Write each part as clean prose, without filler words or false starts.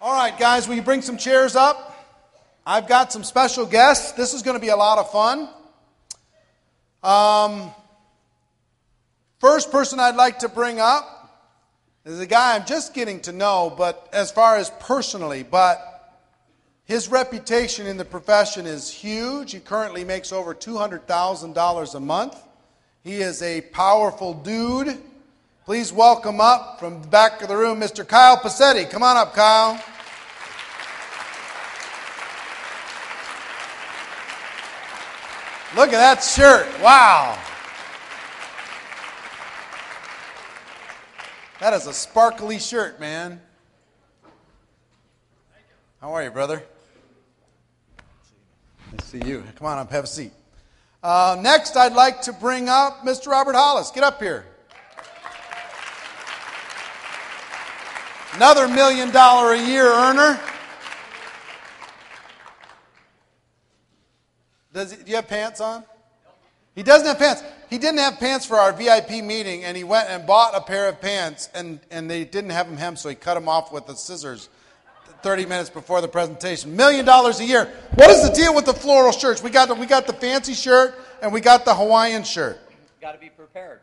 All right, guys, will you bring some chairs up? I've got some special guests. This is going to be a lot of fun. First person I'd like to bring up is a guy I'm just getting to know, but as far as personally, but his reputation in the profession is huge. He currently makes over $200,000 a month. He is a powerful dude. Please welcome up from the back of the room, Mr. Kyle Passetti. Come on up, Kyle. Look at that shirt. Wow. That is a sparkly shirt, man. How are you, brother? Nice to see you. Come on up, have a seat. Next, I'd like to bring up Mr. Robert Hollis. Get up here. Another $1 million a year earner. Do you have pants on? He doesn't have pants. He didn't have pants for our VIP meeting, and he went and bought a pair of pants, and they didn't have them hemmed, so he cut them off with the scissors 30 minutes before the presentation. $1 million a year. What is the deal with the floral shirts? We got the fancy shirt, and we got the Hawaiian shirt. Got to be prepared.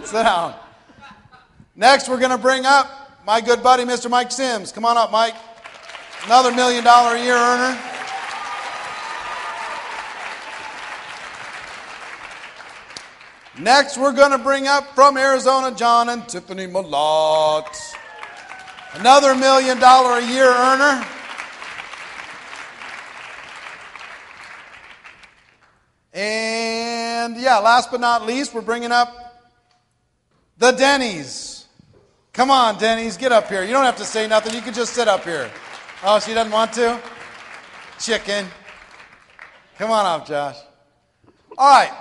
Sit down. Next, we're going to bring up my good buddy, Mr. Mike Sims. Come on up, Mike. Another $1 million a year earner. Next, we're going to bring up from Arizona, John and Tiffany Malott. Another $1 million a year earner. And last but not least, we're bringing up the Denny's. Come on, Denny's, get up here. You don't have to say nothing. You can just sit up here. Oh, she doesn't want to? Chicken. Come on up, Josh. All right.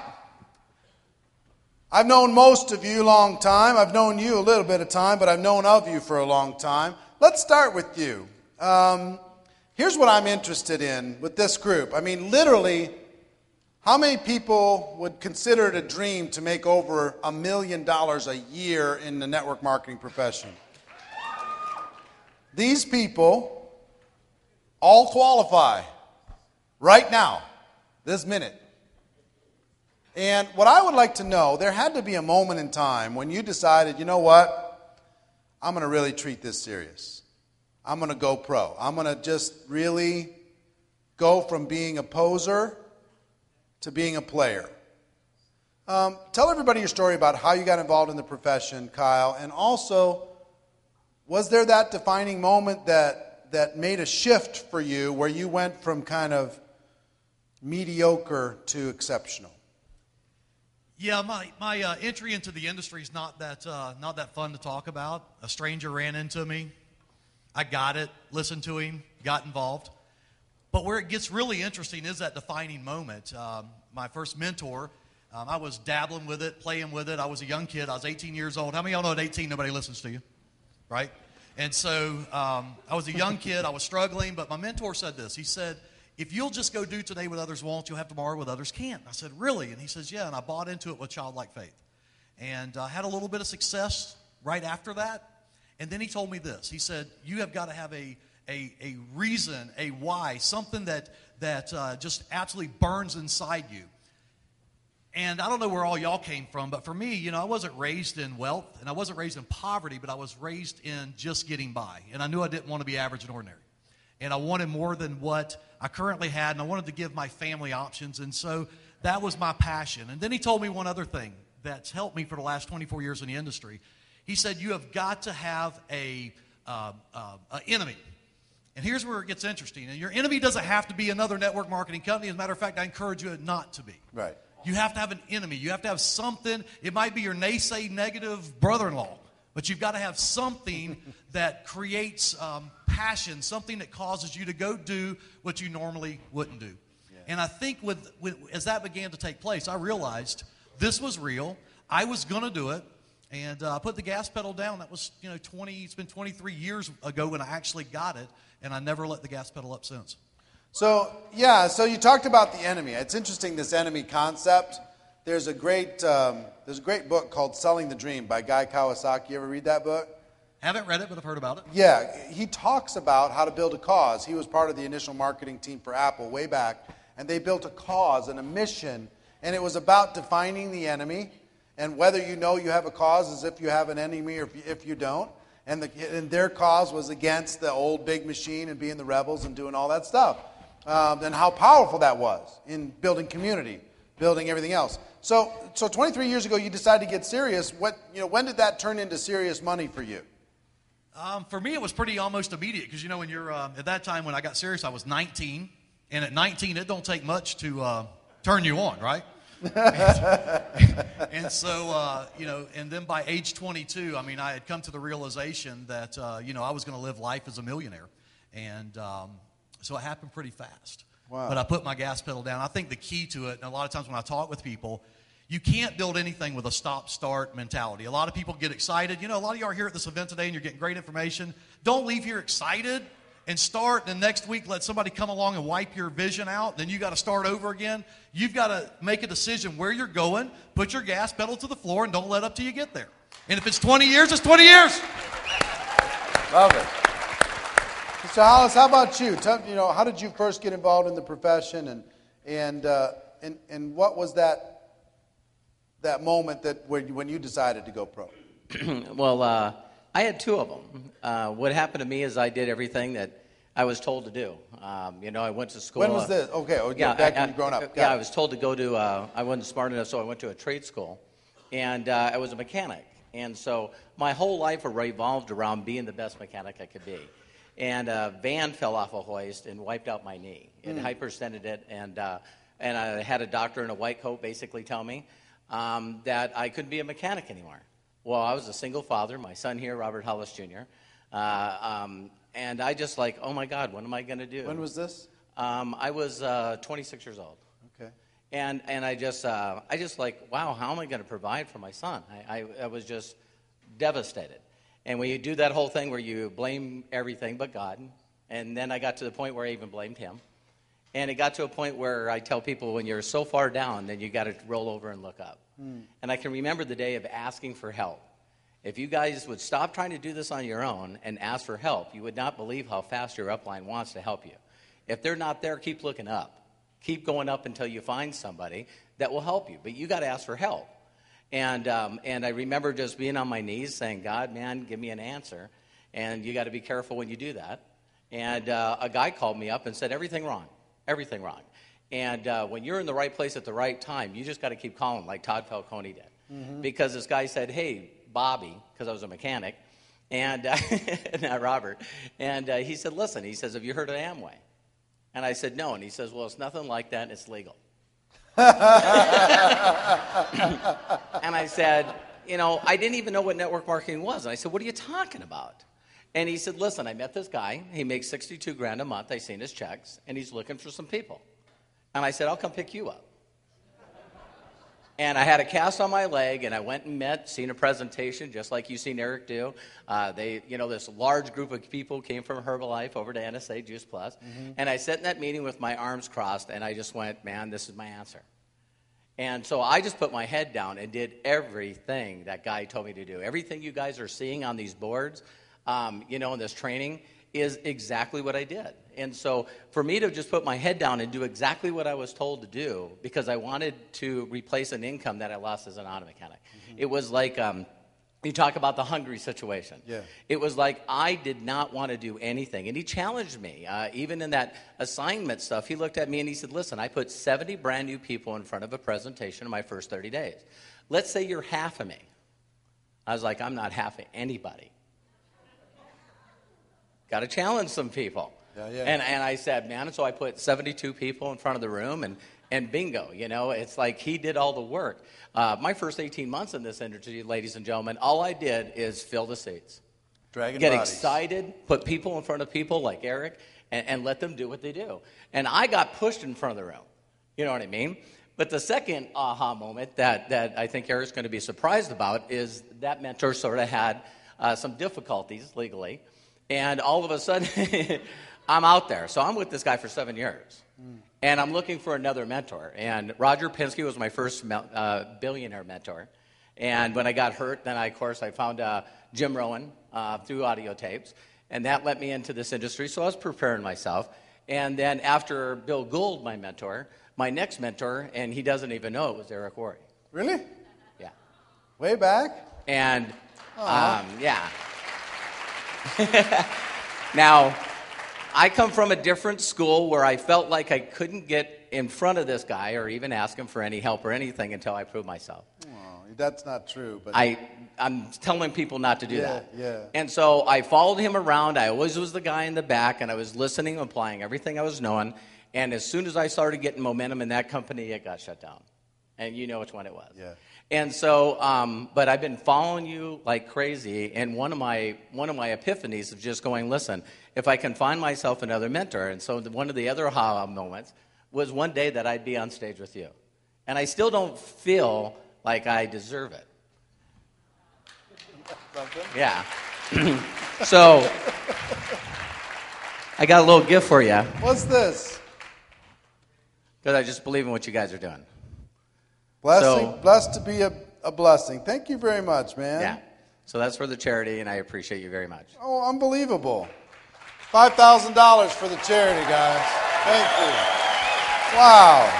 I've known most of you a long time. I've known you a little bit of time, but I've known of you for a long time. Let's start with you. Here's what I'm interested in with this group. I mean, literally, how many people would consider it a dream to make over $1 million a year in the network marketing profession? These people all qualify right now, this minute. And what I would like to know, there had to be a moment in time when you decided, you know what, I'm going to really treat this serious. I'm going to go pro. I'm going to just really go from being a poser to being a player. Tell everybody your story about how you got involved in the profession, Kyle, and also, was there that defining moment that made a shift for you where you went from kind of mediocre to exceptional? Yeah, my entry into the industry is not that fun to talk about. A stranger ran into me. I got it, listened to him, got involved. But where it gets really interesting is that defining moment. My first mentor, I was dabbling with it, playing with it. I was a young kid. I was 18 years old. How many of y'all know at 18 nobody listens to you? Right? And so I was a young kid. I was struggling, but my mentor said this. He said, if you'll just go do today what others won't, you'll have tomorrow what others can't. I said, really? And he says, yeah. And I bought into it with childlike faith. And I had a little bit of success right after that. And then he told me this. He said, you have got to have a reason, a why, something that just absolutely burns inside you. And I don't know where all y'all came from, but for me, I wasn't raised in wealth, and I wasn't raised in poverty, but I was raised in just getting by. And I knew I didn't want to be average and ordinary. And I wanted more than what I currently had, and I wanted to give my family options. And so that was my passion. And then he told me one other thing that's helped me for the last 24 years in the industry. He said, you have got to have an enemy. And here's where it gets interesting. And your enemy doesn't have to be another network marketing company. As a matter of fact, I encourage you not to be. Right. You have to have an enemy. You have to have something. It might be your naysay negative brother-in-law. But you've got to have something that creates passion, something that causes you to go do what you normally wouldn't do. Yeah. And I think as that began to take place, I realized this was real. I was going to do it. And I put the gas pedal down. That was, it's been 23 years ago when I actually got it. And I never let the gas pedal up since. So you talked about the enemy. It's interesting, this enemy concept. There's a great book called Selling the Dream by Guy Kawasaki. You ever read that book? Haven't read it, but I've heard about it. Yeah, he talks about how to build a cause. He was part of the initial marketing team for Apple way back, and they built a cause and a mission, and it was about defining the enemy, and whether you know you have a cause as if you have an enemy or if you don't. And their cause was against the old big machine and being the rebels and doing all that stuff. And how powerful that was in building community, building everything else. So 23 years ago, you decided to get serious. When did that turn into serious money for you? For me, it was pretty almost immediate because, when you're at that time when I got serious, I was 19. And at 19, it don't take much to turn you on, right? and so, and then by age 22, I had come to the realization that, I was going to live life as a millionaire. And so it happened pretty fast. Wow. But I put my gas pedal down. I think the key to it, and a lot of times when I talk with people, you can't build anything with a stop-start mentality. A lot of people get excited. A lot of you are here at this event today and you're getting great information. Don't leave here excited and start, and next week let somebody come along and wipe your vision out. Then you got to start over again. You've got to make a decision where you're going, put your gas pedal to the floor, and don't let up till you get there. And if it's 20 years, it's 20 years. Love it. Mr. Hollis, how about you? How did you first get involved in the profession, and what was that moment when you decided to go pro? Well, I had two of them. What happened to me is I did everything that I was told to do. I went to school. When was this? Okay, back when you growing up. I was told to go to, I wasn't smart enough, so I went to a trade school. And I was a mechanic. And so my whole life revolved around being the best mechanic I could be. And a van fell off a hoist and wiped out my knee. It hyperextended it, and I had a doctor in a white coat basically tell me that I couldn't be a mechanic anymore. Well, I was a single father, my son here, Robert Hollis Jr., and I just oh my God, what am I going to do? When was this? I was 26 years old. Okay. And I just wow, how am I going to provide for my son? I was just devastated. And when you do that whole thing where you blame everything but God, and then I got to the point where I even blamed him. And it got to a point where I tell people when you're so far down, then you got to roll over and look up. And I can remember the day of asking for help. If you guys would stop trying to do this on your own and ask for help, you would not believe how fast your upline wants to help you. If they're not there, keep looking up. Keep going up until you find somebody that will help you. But you got to ask for help. And I remember just being on my knees saying, God, man, give me an answer. And you got to be careful when you do that. And a guy called me up and said, everything wrong. And when you're in the right place at the right time, you just got to keep calling like Todd Falcone did. Mm-hmm. Because this guy said, hey, Bobby, because I was a mechanic, and not Robert. And he said, listen, he says, have you heard of Amway? And I said, no. And he says, well, it's nothing like that, and it's legal. And I said, I didn't even know what network marketing was. And I said, what are you talking about? And he said, listen, I met this guy. He makes $62,000 a month. I seen his checks, and he's looking for some people. And I said, I'll come pick you up. And I had a cast on my leg, and I went and seen a presentation, just like you seen Eric do. This large group of people came from Herbalife over to NSA Juice Plus. Mm-hmm. And I sat in that meeting with my arms crossed, and I just went, man, this is my answer. And so I just put my head down and did everything that guy told me to do. Everything you guys are seeing on these boards, in this training, is exactly what I did. And so for me to just put my head down and do exactly what I was told to do, because I wanted to replace an income that I lost as an auto mechanic. Mm-hmm. It was like, you talk about the hungry situation. Yeah. It was like I did not want to do anything. And he challenged me. Even in that assignment stuff, he looked at me and he said, listen, I put 70 brand new people in front of a presentation in my first 30 days. Let's say you're half of me. I was like, I'm not half of anybody. Got to challenge some people. Yeah. And I said, man, and so I put 72 people in front of the room, and bingo, it's like he did all the work. My first 18 months in this industry, ladies and gentlemen, all I did is fill the seats. Get bodies. Excited, put people in front of people like Eric, and let them do what they do. And I got pushed in front of the room. You know what I mean? But the second aha moment that I think Eric's going to be surprised about is that mentor sort of had some difficulties legally. And all of a sudden, I'm out there. So I'm with this guy for 7 years. And I'm looking for another mentor. And Roger Penske was my first billionaire mentor. And when I got hurt, then of course I found Jim Rowan through audio tapes, and that let me into this industry. So I was preparing myself. And then after Bill Gould, my mentor, my next mentor, and he doesn't even know it, was Eric Worre. Really? Yeah. Way back? And, yeah. Now, I come from a different school where I felt like I couldn't get in front of this guy or even ask him for any help or anything until I proved myself. Oh, that's not true. But I'm telling people not to do that. Yeah. And so I followed him around. I always was the guy in the back, and I was listening, applying everything I was knowing. And as soon as I started getting momentum in that company, it got shut down. And you know which one it was. Yeah. And so, but I've been following you like crazy. And one of my epiphanies of just going, listen, if I can find myself another mentor. And so one of the other aha moments was one day that I'd be on stage with you. And I still don't feel like I deserve it. Something? Yeah. So, I got a little gift for you. What's this? Because I just believe in what you guys are doing. Blessed to be a blessing. Thank you very much, man. Yeah. So that's for the charity, and I appreciate you very much. Oh, unbelievable. $5,000 for the charity, guys. Thank you. Wow.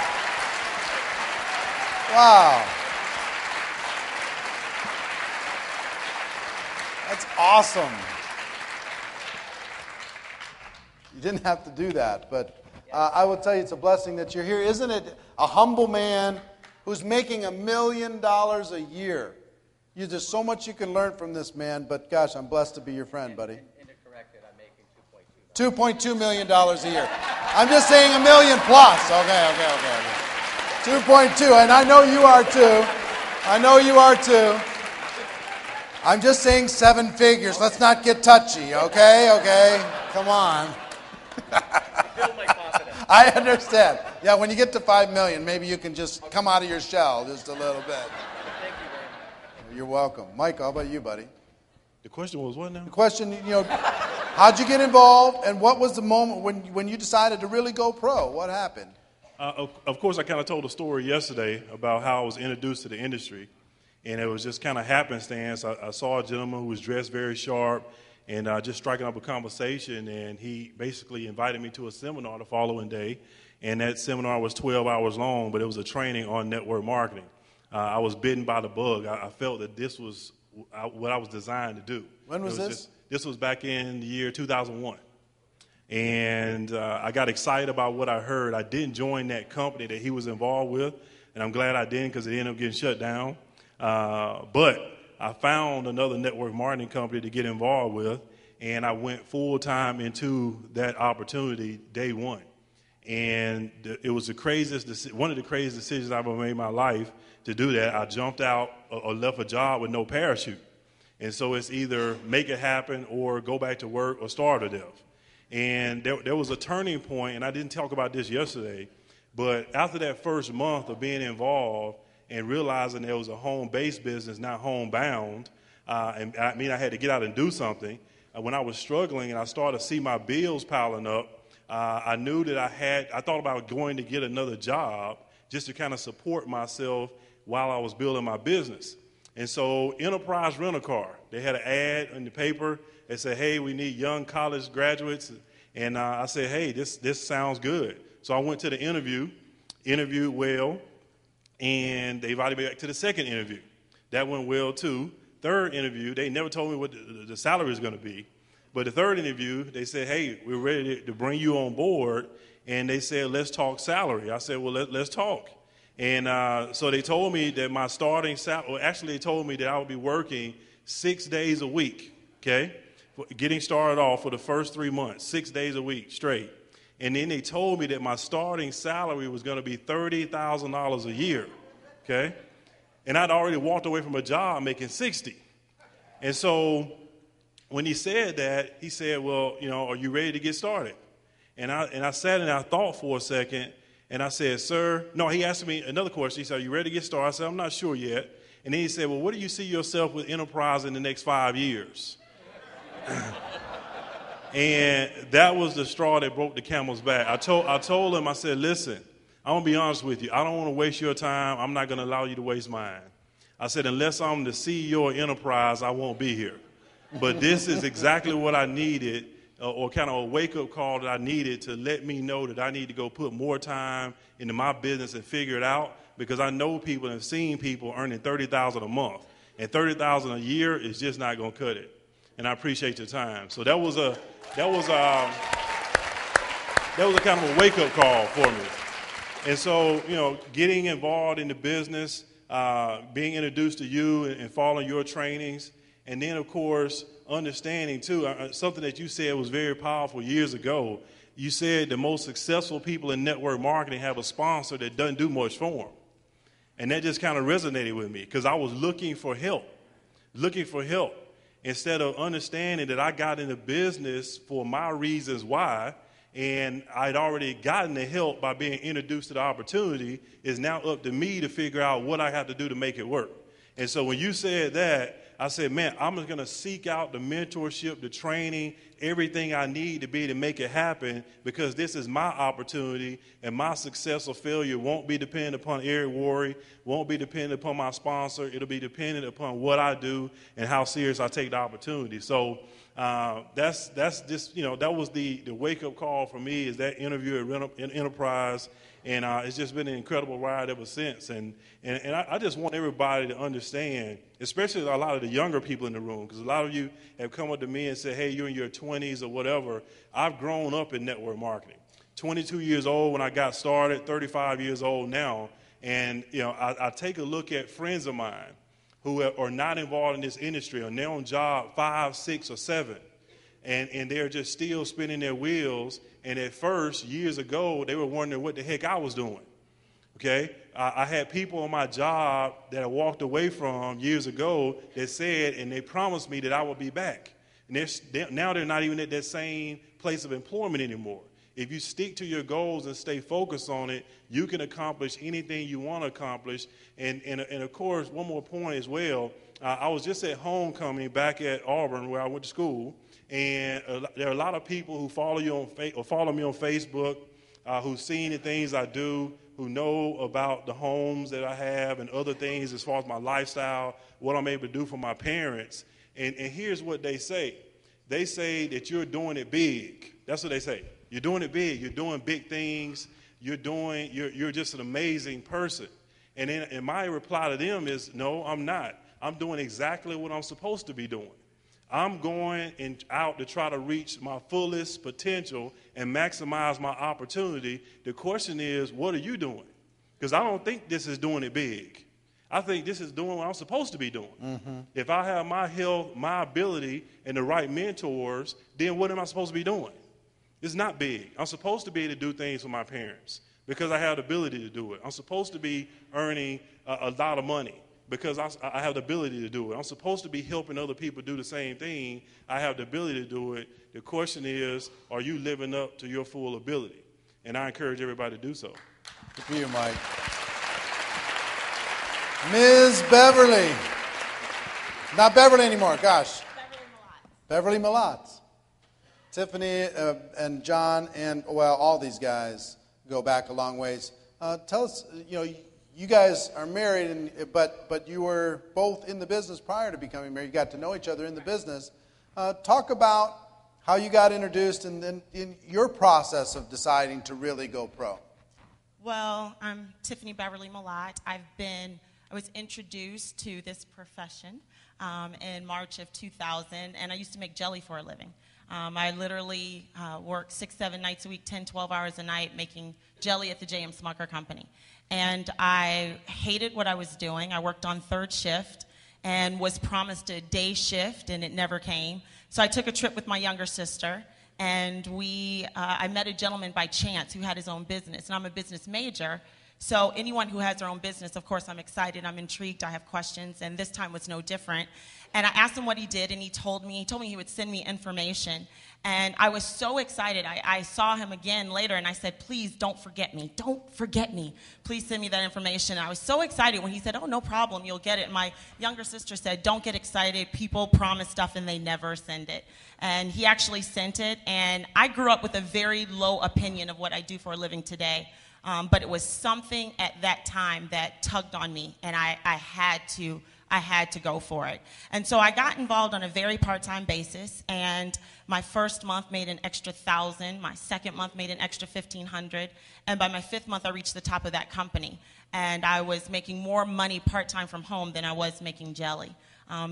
That's awesome. You didn't have to do that, but I will tell you it's a blessing that you're here. Isn't it a humble man who's making $1 million a year? There's so much you can learn from this man, but gosh, I'm blessed to be your friend, buddy. And to correct it, I'm making $2.2 million a year. I'm just saying $1 million plus. Okay. 2.2, and I know you are too. I'm just saying 7 figures. Let's not get touchy, okay? Come on. Build my confidence. I understand. Yeah, when you get to 5 million, maybe you can just come out of your shell just a little bit. Thank you very much. You're welcome. Mike, how about you, buddy? The question was what now? The question, how'd you get involved, and what was the moment when you decided to really go pro? What happened? Of course, I kind of told a story yesterday about how I was introduced to the industry, and it was just kind of happenstance. I saw a gentleman who was dressed very sharp and just striking up a conversation, and he basically invited me to a seminar the following day, and that seminar was 12 hours long, but it was a training on network marketing. I was bitten by the bug. I felt that this was what I was designed to do. When was this? This was back in the year 2001. And I got excited about what I heard. I didn't join that company that he was involved with, and I'm glad I didn't because it ended up getting shut down. But I found another network marketing company to get involved with, and I went full-time into that opportunity day one. And it was one of the craziest decisions I've ever made in my life to do that. I jumped out or left a job with no parachute. And so it's either make it happen or go back to work or starve to death. And there was a turning point, and I didn't talk about this yesterday, but after that first month of being involved and realizing there was a home-based business, not homebound, and I had to get out and do something, when I was struggling and I started to see my bills piling up, I knew that I thought about going to get another job just to kind of support myself while I was building my business. And so Enterprise Rent-A-Car, they had an ad in the paper. They said, hey, we need young college graduates. And I said, hey, this sounds good. So I went to the interviewed well, and they invited me back to the second interview. That went well, too. Third interview, they never told me what the salary was going to be. But the third interview, they said, hey, we're ready to bring you on board. And they said, let's talk salary. I said, well, let's talk. And so they told me that my starting salary, actually they told me that I would be working 6 days a week, okay? Getting started off for the first 3 months, 6 days a week straight. And then they told me that my starting salary was going to be $30,000 a year, okay? And I'd already walked away from a job making $60,000. And so when he said that, he said, well, are you ready to get started? And I sat and I thought for a second, and I said, sir, no, he asked me another question. He said, are you ready to get started? I said, I'm not sure yet. And then he said, well, what do you see yourself with Enterprise in the next 5 years? And that was the straw that broke the camel's back. I told him, I said, listen, I'm going to be honest with you. I don't want to waste your time. I'm not going to allow you to waste mine. I said, unless I'm the CEO of enterprise, I won't be here. But this is exactly what I needed, or kind of a wake-up call that I needed to let me know that I need to go put more time into my business and figure it out, because I know people and have seen people earning $30,000 a month, and $30,000 a year is just not going to cut it. And I appreciate your time. So that was a kind of a wake-up call for me. And so, getting involved in the business, being introduced to you and following your trainings, and then, of course, understanding, too, something that you said was very powerful years ago. You said the most successful people in network marketing have a sponsor that doesn't do much for them. And that just kind of resonated with me, because I was looking for help, instead of understanding that I got into business for my reasons why, and I'd already gotten the help by being introduced to the opportunity. It's now up to me to figure out what I have to do to make it work. And so when you said that, I said, man, I'm just going to seek out the mentorship, the training, everything I need to be able to make it happen, because this is my opportunity, and my success or failure won't be dependent upon Eric Worre, won't be dependent upon my sponsor. It'll be dependent upon what I do and how serious I take the opportunity. So that's just, that was the wake-up call for me, is that interview at Enterprise. And it's just been an incredible ride ever since. And I just want everybody to understand, especially a lot of the younger people in the room, because a lot of you have come up to me and said, hey, you're in your 20s or whatever. I've grown up in network marketing. 22 years old when I got started, 35 years old now. And, I take a look at friends of mine who are not involved in this industry, and they're on job 5, 6, or 7. And they're just still spinning their wheels. And at first, years ago, they were wondering what the heck I was doing. Okay? I had people on my job that I walked away from years ago that said, and they promised me that I would be back. And now they're not even at that same place of employment anymore. If you stick to your goals and stay focused on it, you can accomplish anything you want to accomplish. And of course, one more point as well. I was just at homecoming back at Auburn, where I went to school. And there are a lot of people who follow me on Facebook, who've seen the things I do, who know about the homes that I have and other things as far as my lifestyle, what I'm able to do for my parents. And here's what they say. They say that you're doing it big. That's what they say. You're doing it big. You're doing big things. You're just an amazing person. And my reply to them is, no, I'm not. I'm doing exactly what I'm supposed to be doing. I'm going out to try to reach my fullest potential and maximize my opportunity. The question is, what are you doing? Because I don't think this is doing it big. I think this is doing what I'm supposed to be doing. Mm-hmm. If I have my health, my ability, and the right mentors, then what am I supposed to be doing? It's not big. I'm supposed to be able to do things for my parents because I have the ability to do it. I'm supposed to be earning a lot of money because I have the ability to do it. I'm supposed to be helping other people do the same thing. I have the ability to do it. The question is, are you living up to your full ability? And I encourage everybody to do so. Good for you, Mike. Ms. Beverly. Not Beverly anymore, gosh. Beverly Malatz. Tiffany and John and, well, all these guys go back a long ways. Tell us, you guys are married, but you were both in the business prior to becoming married. You got to know each other in the business. Talk about how you got introduced and then in your process of deciding to really go pro. Well, I'm Tiffany Beverly Malat. I was introduced to this profession in March of 2000, and I used to make jelly for a living. I literally worked 6-7 nights a week, 10-12 hours a night making jelly at the J.M. Smucker Company. And I hated what I was doing. I worked on third shift and was promised a day shift, and it never came. So I took a trip with my younger sister, and I met a gentleman by chance who had his own business, and I'm a business major. So anyone who has their own business, of course, I'm excited, I'm intrigued, I have questions, and this time was no different. And I asked him what he did, and he told me he would send me information. And I was so excited. I saw him again later, and I said, please don't forget me. Don't forget me. Please send me that information. And I was so excited when he said, oh, no problem, you'll get it. And my younger sister said, don't get excited. People promise stuff, and they never send it. And he actually sent it, and I grew up with a very low opinion of what I do for a living today. But it was something at that time that tugged on me, and I had to go for it. And so I got involved on a very part-time basis, and my first month made an extra $1,000, my second month made an extra $1,500, and by my fifth month I reached the top of that company. And I was making more money part-time from home than I was making jelly.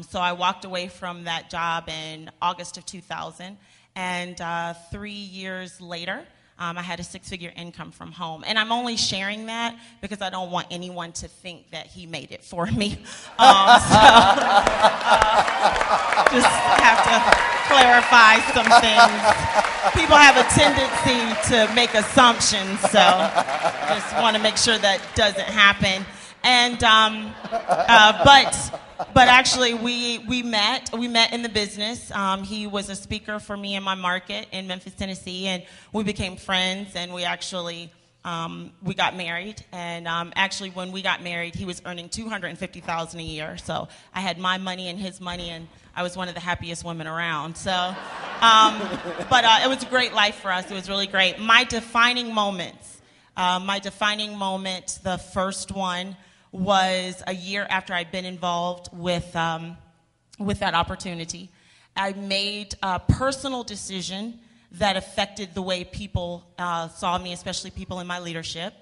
So I walked away from that job in August of 2000, and 3 years later, I had a six-figure income from home. And I'm only sharing that because I don't want anyone to think that he made it for me. Just have to clarify some things. People have a tendency to make assumptions, so just want to make sure that doesn't happen. And but actually, we met in the business. He was a speaker for me in my market in Memphis, Tennessee, and we became friends. And we actually we got married. And actually, when we got married, he was earning $250,000 a year. So I had my money and his money, and I was one of the happiest women around. So, but it was a great life for us. It was really great. My defining moments. The first one was a year after I'd been involved with that opportunity. I made a personal decision that affected the way people saw me, especially people in my leadership.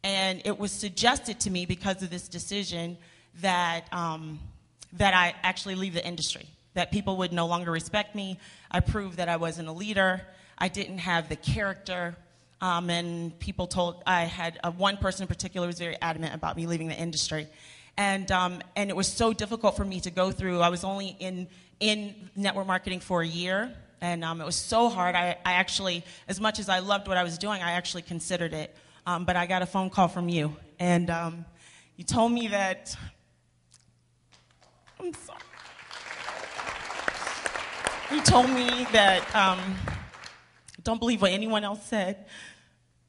And it was suggested to me because of this decision that I actually leave the industry, that people would no longer respect me. I proved that I wasn't a leader. I didn't have the character. And people told, I had one person in particular was very adamant about me leaving the industry. And it was so difficult for me to go through. I was only in network marketing for a year, and it was so hard. I actually, as much as I loved what I was doing, I actually considered it. But I got a phone call from you, and you told me that, I'm sorry. You told me that, don't believe what anyone else said,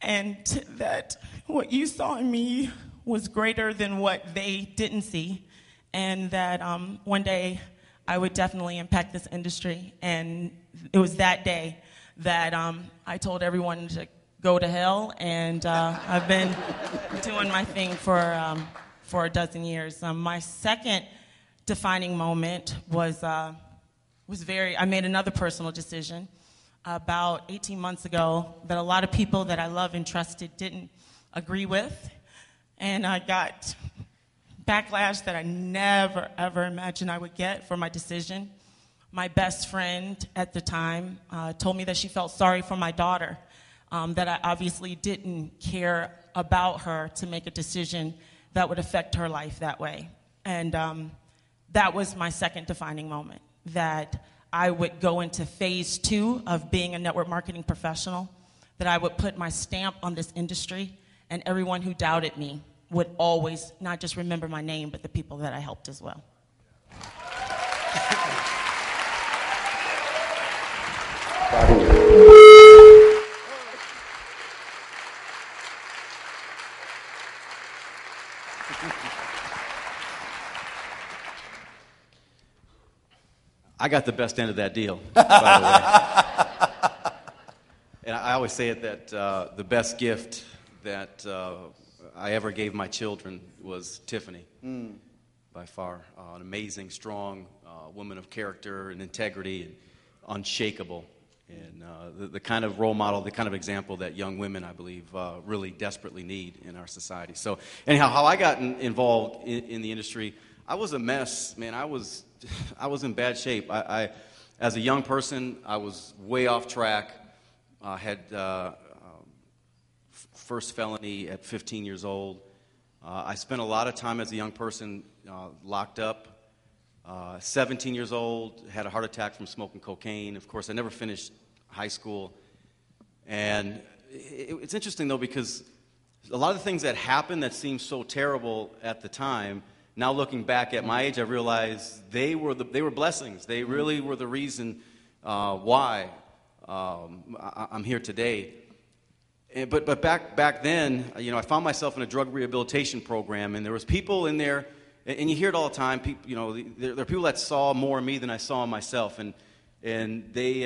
and that what you saw in me was greater than what they didn't see, and that one day I would definitely impact this industry. And it was that day that I told everyone to go to hell, and I've been doing my thing for a dozen years. My second defining moment was I made another personal decision about 18 months ago that a lot of people that I love and trusted didn't agree with. And I got backlash that I never, ever imagined I would get for my decision. My best friend at the time told me that she felt sorry for my daughter, that I obviously didn't care about her to make a decision that would affect her life that way. And that was my second defining moment, that I would go into phase 2 of being a network marketing professional, that I would put my stamp on this industry, and everyone who doubted me would always not just remember my name, but the people that I helped as well. I got the best end of that deal, by the way. And I always say it that the best gift that I ever gave my children was Tiffany, by far. An amazing, strong woman of character and integrity and unshakable. And the kind of role model, the kind of example that young women, I believe, really desperately need in our society. So anyhow, how I got involved in the industry, I was a mess, man. I was in bad shape. I as a young person, I was way off track. I had first felony at 15 years old. I spent a lot of time as a young person locked up. 17 years old, had a heart attack from smoking cocaine. Of course, I never finished high school. And it's interesting, though, because a lot of the things that happened that seemed so terrible at the time, now looking back at my age, I realize they were blessings. They really were the reason why I'm here today. But back then, I found myself in a drug rehabilitation program, and there was people in there, and you hear it all the time. People, there are people that saw more in me than I saw in myself, and they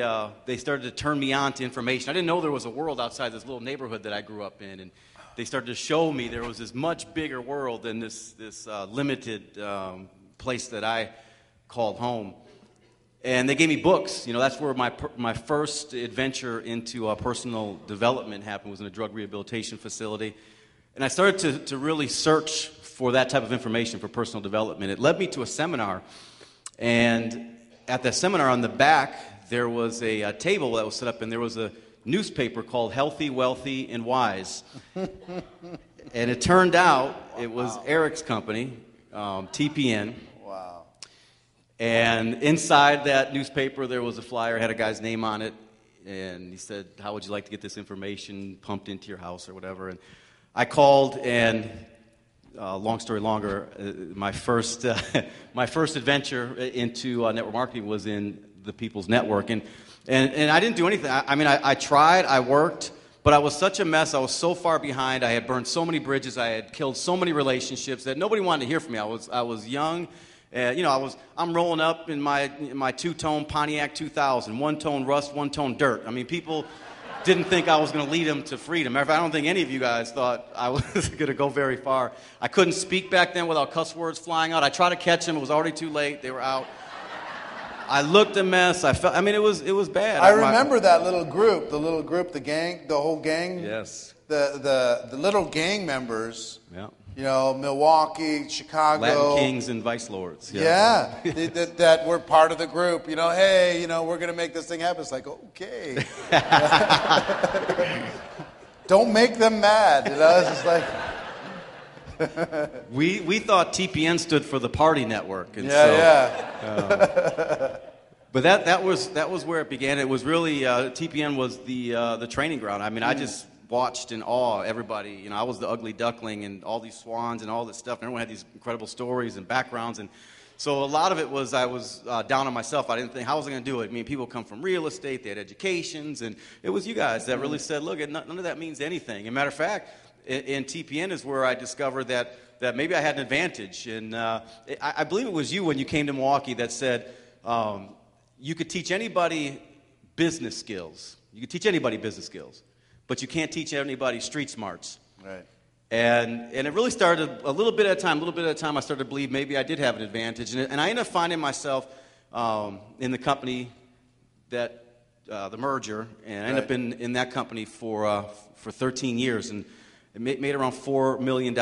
started to turn me on to information. I didn't know there was a world outside this little neighborhood that I grew up in, and they started to show me there was this much bigger world than this limited place that I called home. And they gave me books. That's where my first adventure into personal development happened, was in a drug rehabilitation facility. And I started to really search for that type of information for personal development. It led me to a seminar. And at that seminar on the back, there was a table that was set up, and there was a newspaper called Healthy, Wealthy, and Wise. And it turned out it was Eric's company, TPN. Wow. And inside that newspaper, there was a flyer, had a guy's name on it, and he said, how would you like to get this information pumped into your house or whatever? And I called, and long story longer, my first adventure into network marketing was in the People's Network. And I didn't do anything. I tried, I worked, but I was such a mess. I was so far behind. I had burned so many bridges. I had killed so many relationships that nobody wanted to hear from me. I was young. I'm rolling up in my two-tone Pontiac 2000, one-tone rust, one-tone dirt. People didn't think I was going to lead them to freedom. Matter of fact, I don't think any of you guys thought I was going to go very far. I couldn't speak back then without cuss words flying out. I tried to catch them. It was already too late. They were out. I looked a mess. I felt. It was bad. I remember that little group, the gang, the whole gang. Yes. The little gang members. Yeah. Milwaukee, Chicago. Latin kings and vice lords. Yeah. that were part of the group. Hey, we're going to make this thing happen. It's like, okay. Don't make them mad. It's just like. We thought TPN stood for the Party Network. And but that was where it began. It was really, TPN was the training ground. I just watched in awe everybody. I was the ugly duckling and all these swans and all this stuff. And everyone had these incredible stories and backgrounds. And so a lot of it was I was down on myself. I didn't think, how was I going to do it? People come from real estate. They had educations. And it was you guys that really said, look, none of that means anything. As a matter of fact, in TPN is where I discovered that maybe I had an advantage. And I believe it was you when you came to Milwaukee that said you could teach anybody business skills. You could teach anybody business skills, but you can't teach anybody street smarts. Right. And it really started a little bit at a time. I started to believe maybe I did have an advantage. And I ended up finding myself in the company that the merger, and I ended up in that company for 13 years. And it made around $4 million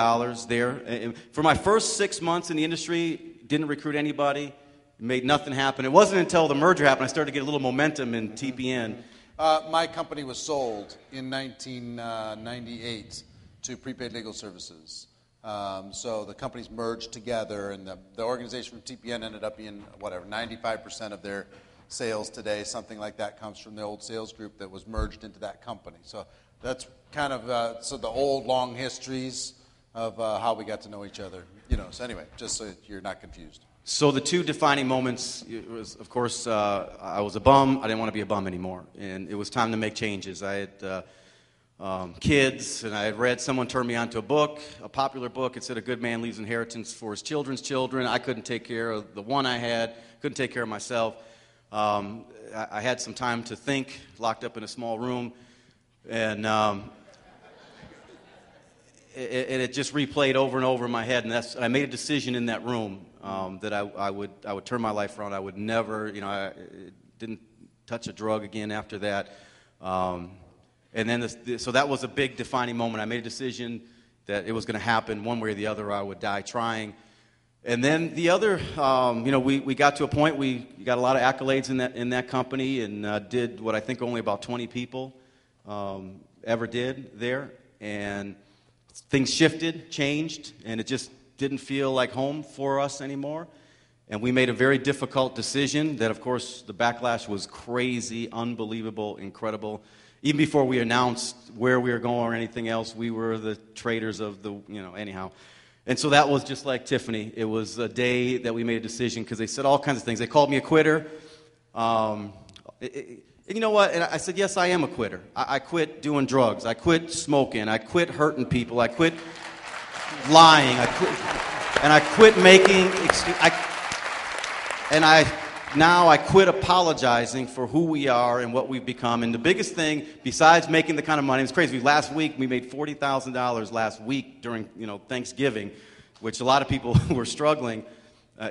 there. And for my first 6 months in the industry, didn't recruit anybody, made nothing happen. It wasn't until the merger happened I started to get a little momentum in TPN. My company was sold in 1998 to Prepaid Legal Services. So the companies merged together, and the organization from TPN ended up being, 95% of their sales today, something like that, comes from the old sales group that was merged into that company. So that's kind of the old, long histories of how we got to know each other. So anyway, just so you're not confused. So the two defining moments was, of course, I was a bum. I didn't want to be a bum anymore, and it was time to make changes. I had kids, and I had read, someone turned me on to a popular book. It said a good man leaves inheritance for his children's children. I couldn't take care of the one I had, couldn't take care of myself. I had some time to think, locked up in a small room, and it just replayed over and over in my head. And I made a decision in that room that I would turn my life around. I would never, I didn't touch a drug again after that. And then, so that was a big defining moment. I made a decision that it was going to happen one way or the other, or I would die trying. And then the other, we got to a point, we got a lot of accolades in that company, and did what I think only about 20 people ever did there. And things shifted, changed, and it just didn't feel like home for us anymore. And we made a very difficult decision that, of course, the backlash was crazy, unbelievable, incredible. Even before we announced where we were going or anything else, we were the traitors of the, anyhow. And so that was just like Tiffany. It was a day that we made a decision because they said all kinds of things. They called me a quitter. You know what? And I said, yes, I am a quitter. I quit doing drugs. I quit smoking. I quit hurting people. I quit lying. I quit making excuses. And I now I quit apologizing for who we are and what we've become. And the biggest thing, besides making the kind of money, it's crazy. Last week, we made $40,000 last week during Thanksgiving, which a lot of people were struggling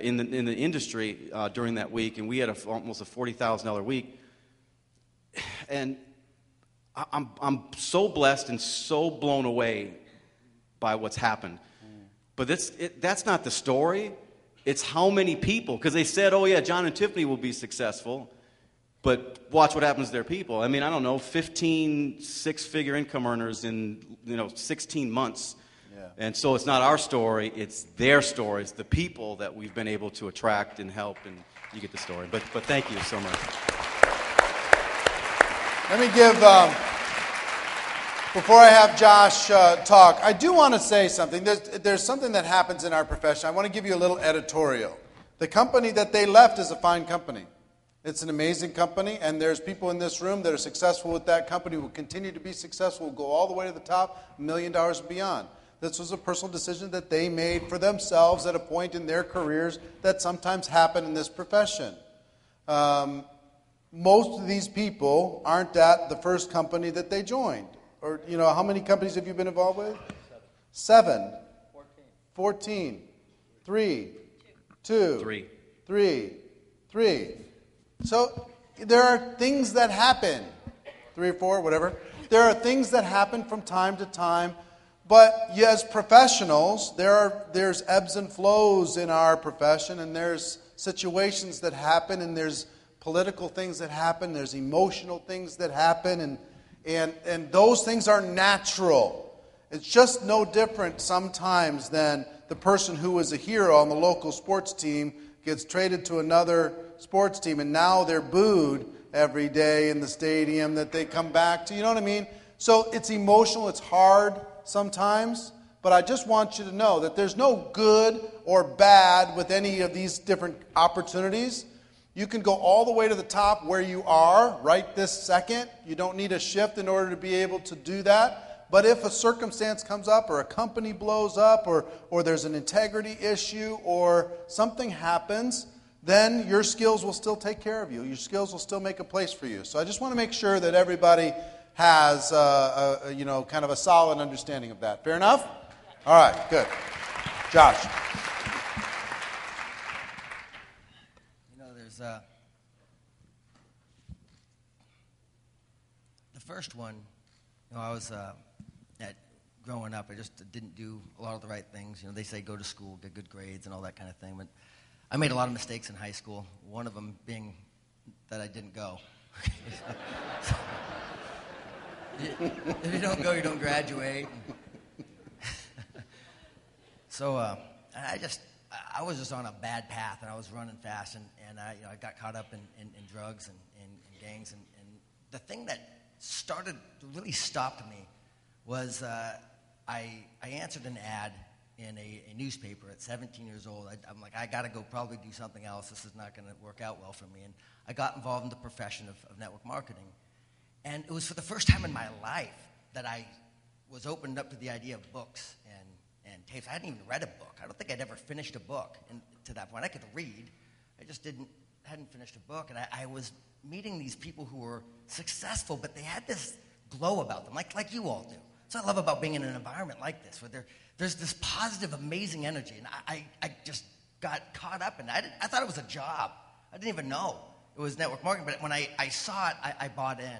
in the industry during that week, and we had almost a $40,000 week. And I'm so blessed and so blown away by what's happened. But that's not the story. It's how many people, because they said, oh yeah, John and Tiffany will be successful, but watch what happens to their people. I mean, I don't know, 15 six-figure income earners in 16 months. Yeah. And so it's not our story, it's their story. It's the people that we've been able to attract and help, and you get the story. But thank you so much. Let me give, before I have Josh talk, I do want to say something. There's something that happens in our profession. I want to give you a little editorial. The company that they left is a fine company. It's an amazing company, and there's people in this room that are successful with that company, will continue to be successful, will go all the way to the top, $1 million and beyond. This was a personal decision that they made for themselves at a point in their careers that sometimes happen in this profession. Most of these people aren't at the first company that they joined. Or, how many companies have you been involved with? 7. 14. 3. 2. 3. So there are things that happen. 3 or 4, whatever. There are things that happen from time to time. But as professionals, there's ebbs and flows in our profession, and there's situations that happen, and there's political things that happen, there's emotional things that happen, and those things are natural. It's just no different sometimes than the person who was a hero on the local sports team gets traded to another sports team, and now they're booed every day in the stadium that they come back to. You know what I mean? So it's emotional, it's hard sometimes, but I just want you to know that there's no good or bad with any of these different opportunities. You can go all the way to the top where you are right this second. You don't need a shift in order to be able to do that. But if a circumstance comes up, or a company blows up, or there's an integrity issue, or something happens, then your skills will still take care of you. Your skills will still make a place for you. So I just want to make sure that everybody has kind of a solid understanding of that. Fair enough? All right, good. Josh. The first one, I was growing up, I just didn't do a lot of the right things. They say go to school, get good grades, and all that kind of thing. But I made a lot of mistakes in high school. One of them being that I didn't go. If you don't go, you don't graduate. So I was just on a bad path, and I was running fast, and I got caught up in drugs and gangs. And the thing that really stopped me was I answered an ad in a newspaper at 17 years old. I'm like, I got to go probably do something else. This is not going to work out well for me. And I got involved in the profession of network marketing. And it was for the first time in my life that I was opened up to the idea of books and tapes. I hadn't even read a book. I don't think I'd ever finished a book to that point. I could read. I just hadn't finished a book. And I was meeting these people who were successful, but they had this glow about them, like you all do. That's what I love about being in an environment like this, where there's this positive, amazing energy. And I just got caught up in it. I thought it was a job. I didn't even know it was network marketing. But when I saw it, I bought in.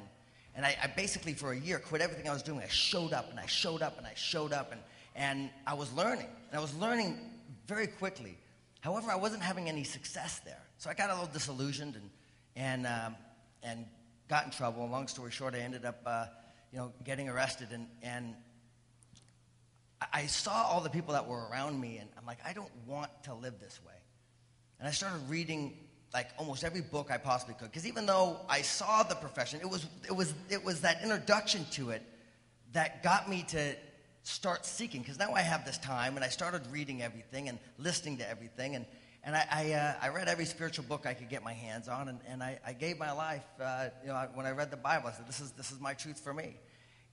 And I basically, for a year, quit everything I was doing. I showed up, and I showed up, and I showed up, and I was learning. And I was learning very quickly. However, I wasn't having any success there. So I got a little disillusioned and got in trouble. Long story short, I ended up getting arrested. And I saw all the people that were around me, and I'm like, I don't want to live this way. And I started reading like almost every book I possibly could, because even though I saw the profession, it was that introduction to it that got me to start seeking. Because now I have this time, and I started reading everything and listening to everything, and I read every spiritual book I could get my hands on, and I gave my life. When I read the Bible, I said, "This is my truth for me,"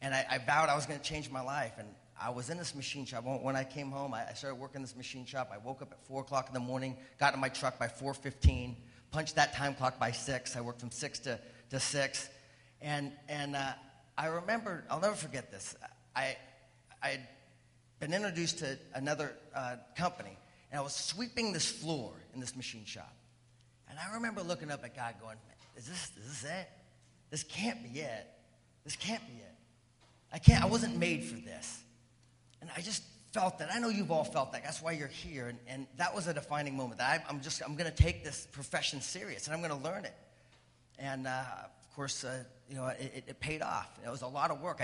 and I vowed I was going to change my life. And I was in this machine shop. When I came home, I started working in this machine shop. I woke up at 4 o'clock in the morning, got in my truck by 4:15, punched that time clock by 6. I worked from 6 to 6. And I remember, I'll never forget this. I had been introduced to another company, and I was sweeping this floor in this machine shop. And I remember looking up at God going, is this it? This can't be it. This can't be it. I wasn't made for this. And I just felt that. I know you've all felt that. That's why you're here. And that was a defining moment. That I'm going to take this profession serious, and I'm going to learn it. And of course, it paid off. It was a lot of work.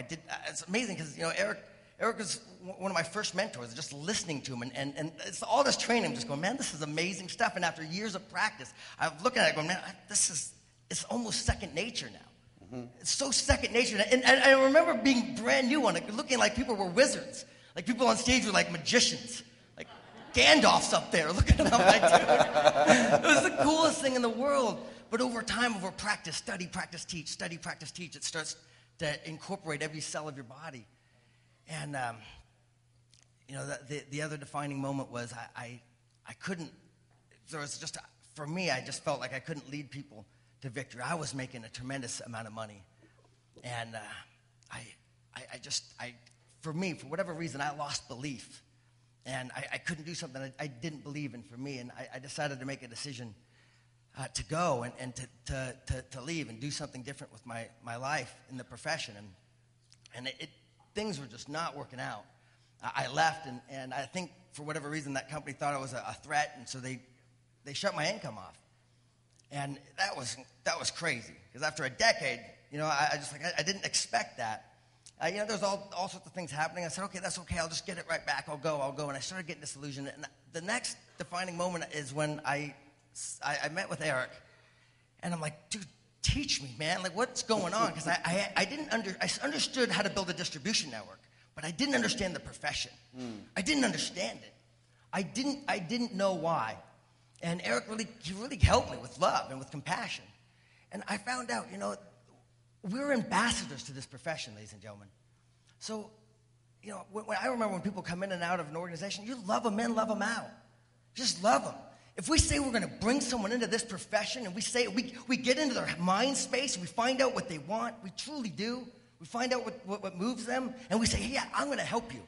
It's amazing because Eric was one of my first mentors. Just listening to him and it's all this training. I'm just going, man, this is amazing stuff. And after years of practice, I'm looking at it going, man, it's almost second nature now. Mm-hmm. It's so second nature. And I remember being brand new on it, looking like people were wizards. Like people on stage were like magicians. Like Gandalf's up there looking at them like, dude. It was the coolest thing in the world. But over time, over practice, study, practice, teach, it starts to incorporate every cell of your body. And, the other defining moment was I couldn't, there was just, for me, I just felt like I couldn't lead people to victory. I was making a tremendous amount of money. And for me, for whatever reason, I lost belief. And I couldn't do something I didn't believe in for me. And I decided to make a decision to go and to leave and do something different with my life in the profession. And things were just not working out. I left, and I think for whatever reason that company thought I was a threat, and so they shut my income off. And that was crazy, because after a decade, I didn't expect that. There's all sorts of things happening. I said, okay, that's okay. I'll just get it right back. I'll go. And I started getting disillusioned. And the next defining moment is when I met with Eric, and I'm like, dude, teach me, man. Like, what's going on? Because I understood how to build a distribution network, but I didn't understand the profession. I didn't understand it. I didn't know why. And Eric really helped me with love and with compassion. And I found out, we're ambassadors to this profession, ladies and gentlemen. So, when I remember when people come in and out of an organization, you love them in, love them out. Just love them. If we say we're going to bring someone into this profession and we get into their mind space and we find out what they want, we truly do. We find out what moves them, and we say, hey, yeah, I'm going to help you.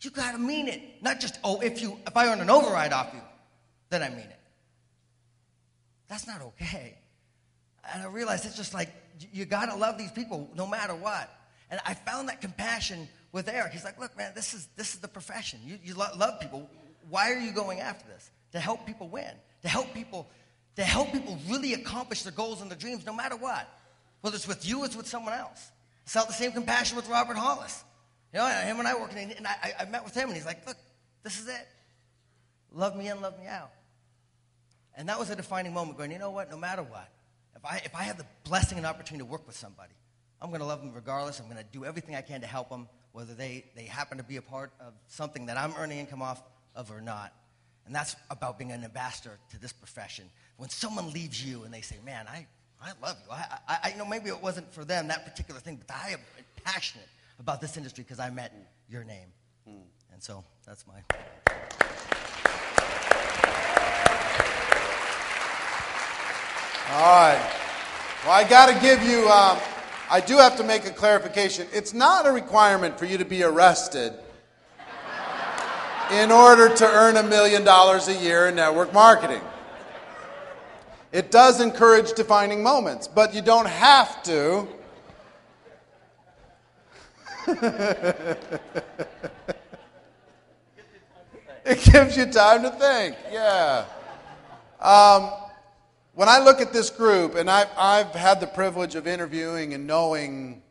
You got to mean it. Not just, if I earn an override off you, then I mean it. That's not okay. And I realized it's just like, you got to love these people no matter what. And I found that compassion with Eric. He's like, look, man, this is the profession. You love people. Why are you going after this? To help people win. To help people really accomplish their goals and their dreams no matter what. Whether it's with you or it's with someone else. I felt the same compassion with Robert Hollis. Him and I working, and I met with him, and he's like, look, this is it. Love me in, love me out. And that was a defining moment going, you know what, no matter what, if I have the blessing and opportunity to work with somebody, I'm going to love them regardless. I'm going to do everything I can to help them, whether they happen to be a part of something that I'm earning income off of or not. And that's about being an ambassador to this profession. When someone leaves you and they say, man, I love you. I know maybe it wasn't for them, that particular thing, but I am passionate about this industry because I met your name. And so that's my... All right. Well, I got to give you, I do have to make a clarification. It's not a requirement for you to be arrested in order to earn $1 million a year in network marketing. It does encourage defining moments, but you don't have to. It gives you time to think, yeah. When I look at this group, and I've had the privilege of interviewing and knowing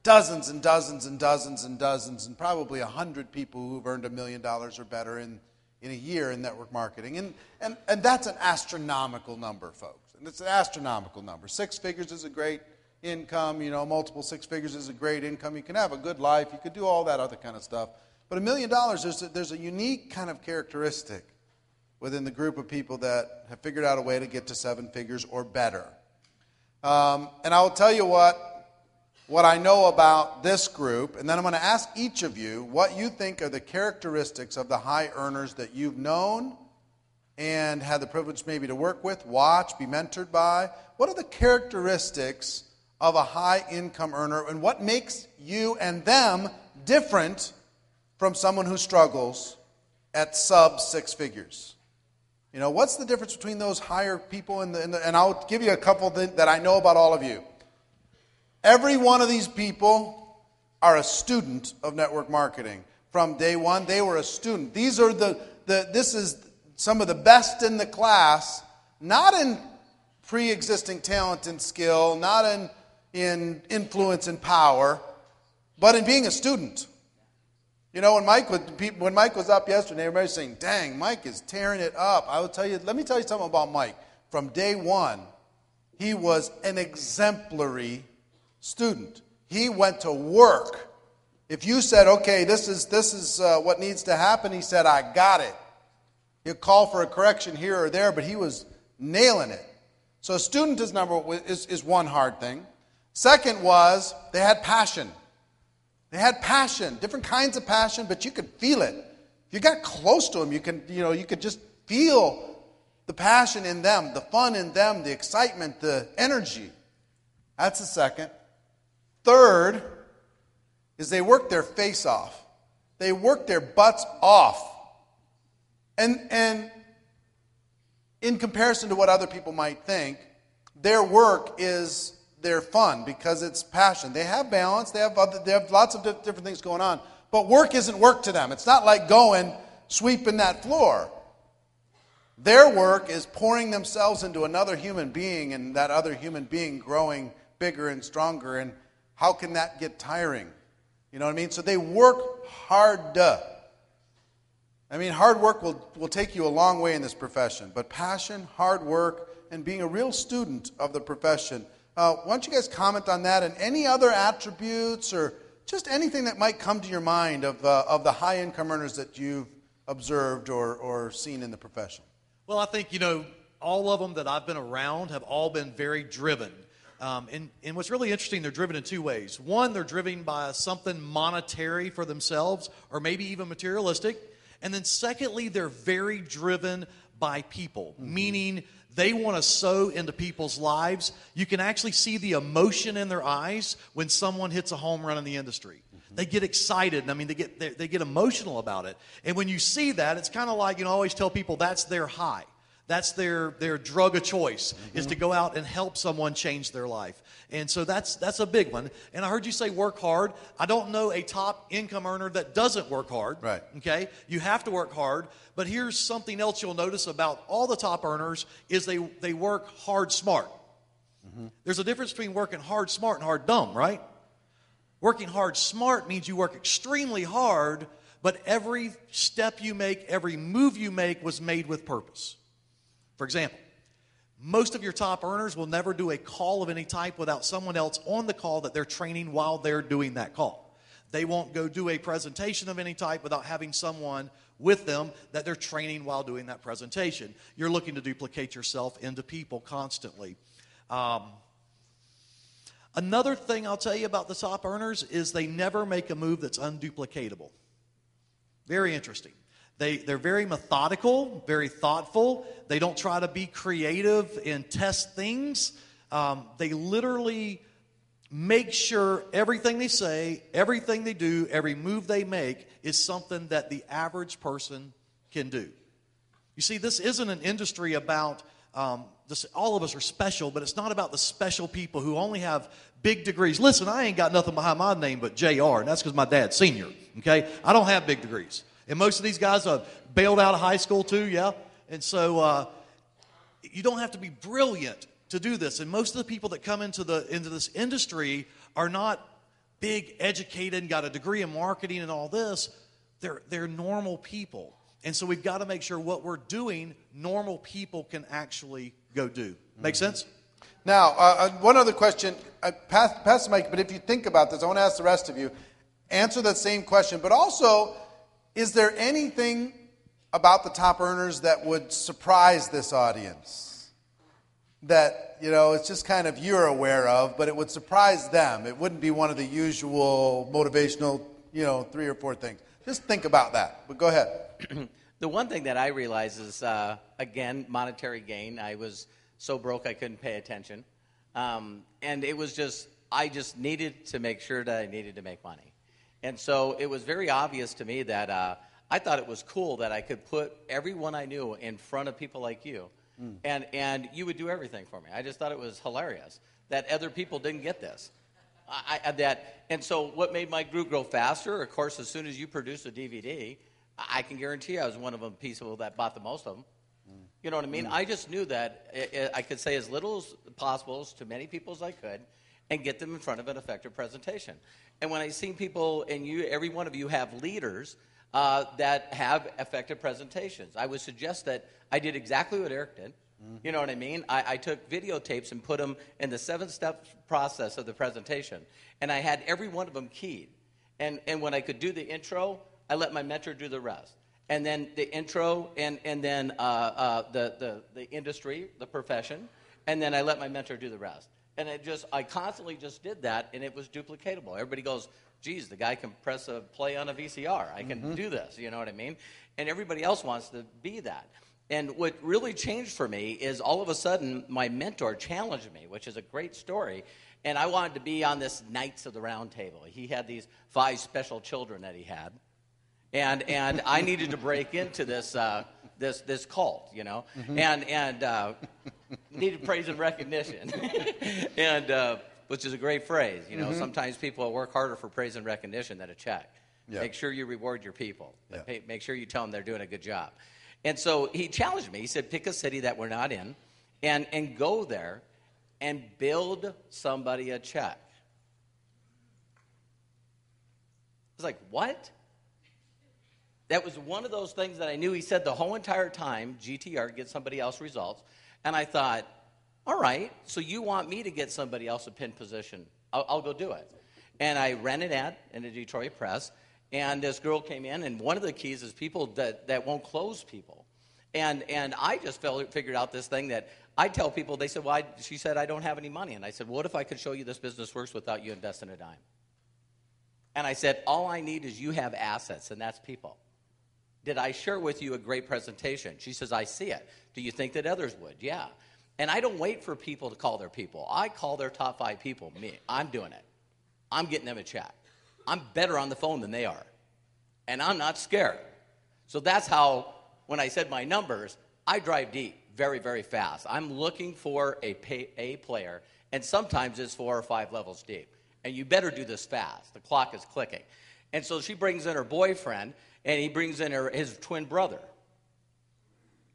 dozens and dozens and dozens and dozens, and probably 100 people who've earned $1 million or better in a year in network marketing. And that's an astronomical number, folks. And it's an astronomical number. 6 figures is a great income. Multiple 6 figures is a great income. You can have a good life. You could do all that other kind of stuff. But $1 million, there's a unique kind of characteristic within the group of people that have figured out a way to get to 7 figures or better. And I will tell you what I know about this group, and then I'm going to ask each of you what you think are the characteristics of the high earners that you've known and had the privilege maybe to work with, watch, be mentored by, what are the characteristics of a high-income earner, and what makes you and them different from someone who struggles at sub-six figures? You know, what's the difference between those higher people and I'll give you a couple that I know about all of you. Every one of these people are a student of network marketing. From day one, they were a student. These are this is some of the best in the class, not in pre-existing talent and skill, not in influence and power, but in being a student. You know, when Mike was up yesterday, everybody was saying, dang, Mike is tearing it up. Let me tell you something about Mike. From day one, he was an exemplary student. He went to work. If you said, okay, this is what needs to happen, he said, I got it. He'll call for a correction here or there, but he was nailing it. So a student is one hard thing. Second was they had passion. They had passion, different kinds of passion, but you could feel it. If you got close to them, you could just feel the passion in them, the fun in them, the excitement, the energy. That's the second. Third is they worked their face off. They worked their butts off. And in comparison to what other people might think, their work is their fun because it's passion. They have balance. They have lots of different things going on. But work isn't work to them. It's not like going sweeping that floor. Their work is pouring themselves into another human being and that other human being growing bigger and stronger. And how can that get tiring? You know what I mean? So they work hard. I mean, hard work will take you a long way in this profession. But passion, hard work, and being a real student of the profession. Why don't you guys comment on that and any other attributes or just anything that might come to your mind of the high-income earners that you've observed or seen in the profession? Well, I think, all of them that I've been around have all been very driven. And what's really interesting, they're driven in two ways. One, they're driven by something monetary for themselves or maybe even materialistic. And then secondly, they're very driven by people, meaning they want to sow into people's lives. You can actually see the emotion in their eyes when someone hits a home run in the industry. They get excited. I mean, they get emotional about it. And when you see that, it's kind of like, I always tell people that's their high. That's their drug of choice, is to go out and help someone change their life. And so that's a big one. And I heard you say work hard. I don't know a top income earner that doesn't work hard. Right. Okay? You have to work hard. But here's something else you'll notice about all the top earners is they work hard smart. There's a difference between working hard smart and hard dumb, right? Working hard smart means you work extremely hard, but every step you make, every move you make was made with purpose. For example, most of your top earners will never do a call of any type without someone else on the call that they're training while they're doing that call. They won't go do a presentation of any type without having someone with them that they're training while doing that presentation. You're looking to duplicate yourself into people constantly. Another thing I'll tell you about the top earners is they never make a move that's unduplicatable. Very interesting. They're very methodical, very thoughtful. They don't try to be creative and test things. They literally make sure everything they say, everything they do, every move they make is something that the average person can do. You see, this isn't an industry about all of us are special, but it's not about the special people who only have big degrees. Listen, I ain't got nothing behind my name but JR, and that's because my dad's senior, okay? I don't have big degrees. And most of these guys bailed out of high school too, yeah? And so you don't have to be brilliant to do this. And most of the people that come into this industry are not big, educated, and got a degree in marketing and all this. They're normal people. And so we've got to make sure what we're doing, normal people can actually go do. Make sense? Now, one other question. Pass the mic, but if you think about this, I want to ask the rest of you. Answer that same question, but also, is there anything about the top earners that would surprise this audience? That, it's just kind of you're aware of, but it would surprise them. It wouldn't be one of the usual motivational, 3 or 4 things. Just think about that. But go ahead. The one thing that I realize is again, monetary gain. I was so broke I couldn't pay attention. And it was just, I just needed to make sure that I needed to make money. And so it was very obvious to me that I thought it was cool that I could put everyone I knew in front of people like you, and you would do everything for me. I just thought it was hilarious that other people didn't get this. And so what made my group grow faster, of course, as soon as you produce a DVD, I can guarantee I was one of the people that bought the most of them. You know what I mean? I just knew that I could say as little as possible to many people as I could and get them in front of an effective presentation. And when I seen people, and you, every one of you have leaders that have effective presentations, I would suggest that I did exactly what Eric did. You know what I mean? I took videotapes and put them in the 7-step process of the presentation. And I had every one of them keyed. And when I could do the intro, I let my mentor do the rest. And then the intro, and then the industry, the profession, and then I let my mentor do the rest. And I constantly just did that, and it was duplicatable. Everybody goes, geez, the guy can press a play on a VCR. I can do this, you know what I mean? And everybody else wants to be that. And what really changed for me is all of a sudden my mentor challenged me, which is a great story, and I wanted to be on this Knights of the Round Table. He had these 5 special children that he had. And I needed to break into this cult, you know, and needed praise and recognition, and which is a great phrase, you know. Sometimes people work harder for praise and recognition than a check. Yeah. Make sure you reward your people. Yeah. Make sure you tell them they're doing a good job. And so he challenged me. He said, pick a city that we're not in, and go there and build somebody a check. I was like, what? That was one of those things that I knew he said the whole entire time, GTR, get somebody else results. And I thought, all right, so you want me to get somebody else a pin position. I'll go do it. And I ran an ad in the Detroit Press, and this girl came in, and one of the keys is people that won't close people. And I just figured out this thing that I tell people, they said, well, she said, I don't have any money. And I said, what if I could show you this business works without you investing a dime? And I said, all I need is you have assets, and that's people. Did I share with you a great presentation? She says, I see it. Do you think that others would? Yeah. And I don't wait for people to call their people. I call their top 5 people, me. I'm doing it. I'm getting them a check. I'm better on the phone than they are. And I'm not scared. So that's how, when I said my numbers, I drive deep very, very fast. I'm looking for a player, and sometimes it's 4 or 5 levels deep. And you better do this fast. The clock is clicking. And so she brings in her boyfriend, and he brings in his twin brother.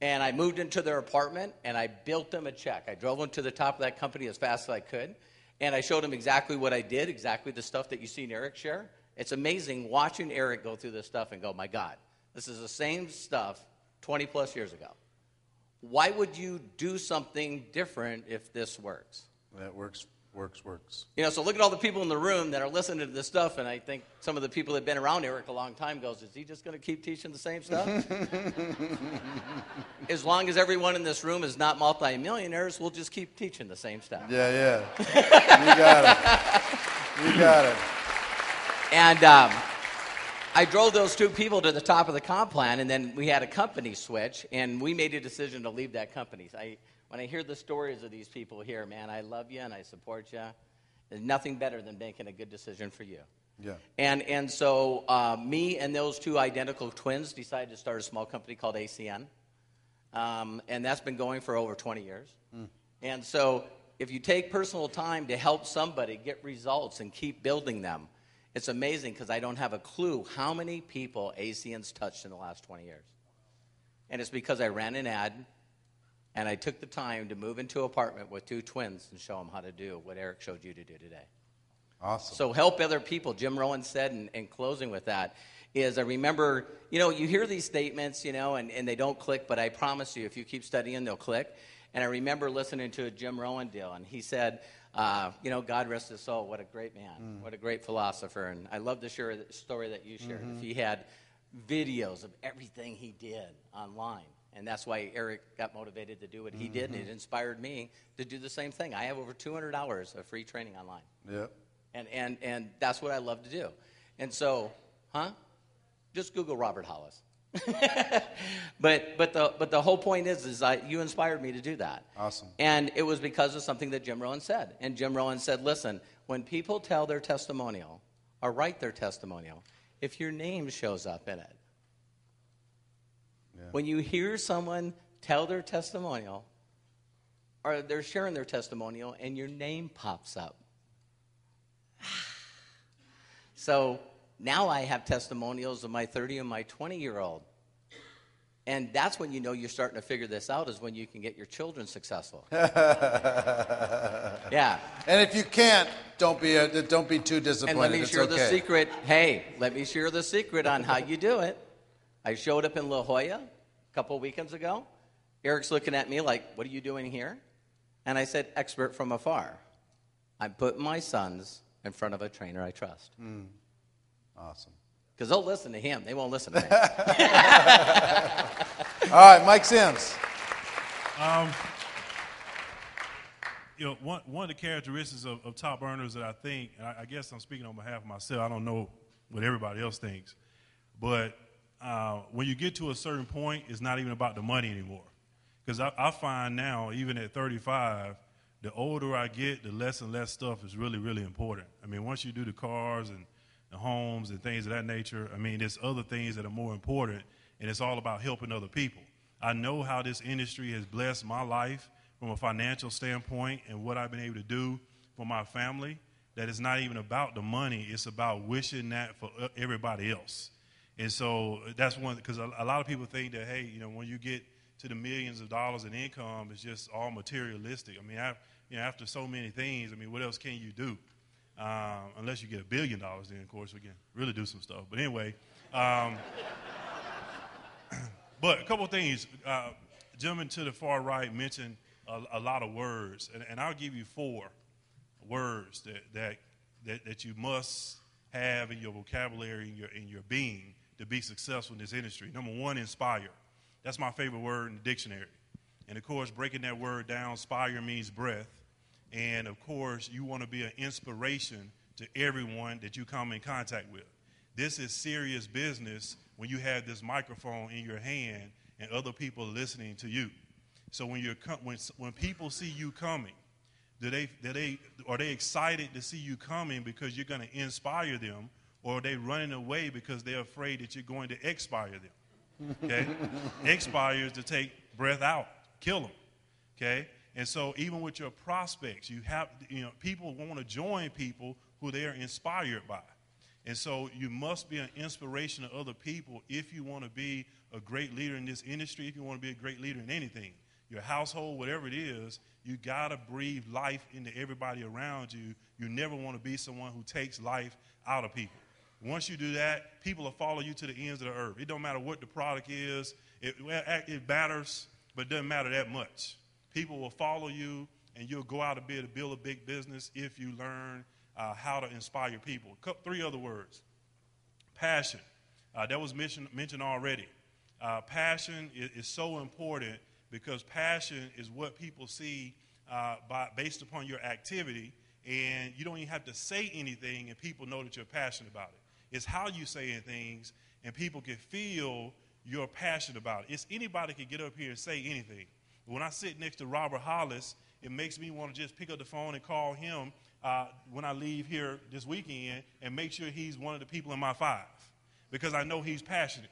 And I moved into their apartment, and I built them a check. I drove them to the top of that company as fast as I could, and I showed them exactly what I did, exactly the stuff that you seen Eric share. It's amazing watching Eric go through this stuff and go, my God, this is the same stuff 20-plus years ago. Why would you do something different if this works? That works. You know, so look at all the people in the room that are listening to this stuff, and I think some of the people that have been around Eric a long time goes, is he just going to keep teaching the same stuff? As long as everyone in this room is not multimillionaires, we'll just keep teaching the same stuff. Yeah. You got it. And I drove those 2 people to the top of the comp plan, and then we had a company switch, and we made a decision to leave that company. When I hear the stories of these people here, man, I love you and I support you. There's nothing better than making a good decision for you. Yeah. And so me and those 2 identical twins decided to start a small company called ACN. And that's been going for over 20 years. And so if you take personal time to help somebody get results and keep building them, it's amazing because I don't have a clue how many people ACN's touched in the last 20 years. And it's because I ran an ad, and I took the time to move into an apartment with 2 twins and show them how to do what Eric showed you to do today. Awesome. So help other people. Jim Rowan said, in closing with that, is I remember, you know, you hear these statements, you know, and they don't click, but I promise you, if you keep studying, they'll click. And I remember listening to a Jim Rowan deal, and he said, you know, God rest his soul, what a great man, what a great philosopher. And I love to share the story that you shared. If he had videos of everything he did online. And that's why Eric got motivated to do what he did, and it inspired me to do the same thing. I have over 200 hours of free training online. Yep. And that's what I love to do. And so, just Google Robert Hollis. But the whole point is you inspired me to do that. Awesome. And it was because of something that Jim Rohn said. And Jim Rohn said, listen, when people tell their testimonial or write their testimonial, if your name shows up in it, when you hear someone tell their testimonial, or they're sharing their testimonial, and your name pops up. So now I have testimonials of my 30 and my 20-year-old. And that's when you know you're starting to figure this out, is when you can get your children successful. Yeah. And if you can't, don't be too disappointed. And let me It's share okay. the secret. Hey, let me share the secret on how you do it. I showed up in La Jolla a couple weekends ago. Eric's looking at me like, what are you doing here? And I said, expert from afar. I'm putting my sons in front of a trainer I trust. Awesome. Because they'll listen to him. They won't listen to me. All right, Mike Sims. One of the characteristics of top earners that I think, and I guess I'm speaking on behalf of myself, I don't know what everybody else thinks, but when you get to a certain point, it's not even about the money anymore. Because I find now, even at 35, the older I get, the less and less stuff is really, really important. I mean, once you do the cars and the homes and things of that nature, I mean, there's other things that are more important, and it's all about helping other people. I know how this industry has blessed my life from a financial standpoint and what I've been able to do for my family, that it's not even about the money. It's about wishing that for everybody else. And so that's one, because a lot of people think that, hey, when you get to the millions of dollars in income, it's just all materialistic. I mean, after so many things, I mean, what else can you do? Unless you get $1 billion, then, of course, we can really do some stuff. But anyway, but a couple of things. Gentleman to the far right mentioned a lot of words, and I'll give you 4 words that you must have in your vocabulary, in your being, to be successful in this industry. Number 1, inspire. That's my favorite word in the dictionary. And, of course, breaking that word down, inspire means breath. And, of course, you want to be an inspiration to everyone that you come in contact with. This is serious business when you have this microphone in your hand and other people listening to you. So when people see you coming, are they excited to see you coming because you're going to inspire them, or are they running away because they're afraid that you're going to expire them? Okay? Expire is to take breath out, kill them. Okay? And so even with your prospects, people want to join people who they are inspired by. And so you must be an inspiration to other people if you want to be a great leader in this industry, if you want to be a great leader in anything. Your household, whatever it is, you got to breathe life into everybody around you. You never want to be someone who takes life out of people. Once you do that, people will follow you to the ends of the earth. It don't matter what the product is. It matters, but it doesn't matter that much. People will follow you, and you'll go out and be able to build a big business if you learn how to inspire people. 3 other words. Passion. That was mentioned already. Passion is so important because passion is what people see based upon your activity, and you don't even have to say anything, and people know that you're passionate about it. It's how you say things, and people can feel you're passionate about it. Anybody can get up here and say anything. When I sit next to Robert Hollis, it makes me want to just pick up the phone and call him when I leave here this weekend and make sure he's one of the people in my 5, because I know he's passionate.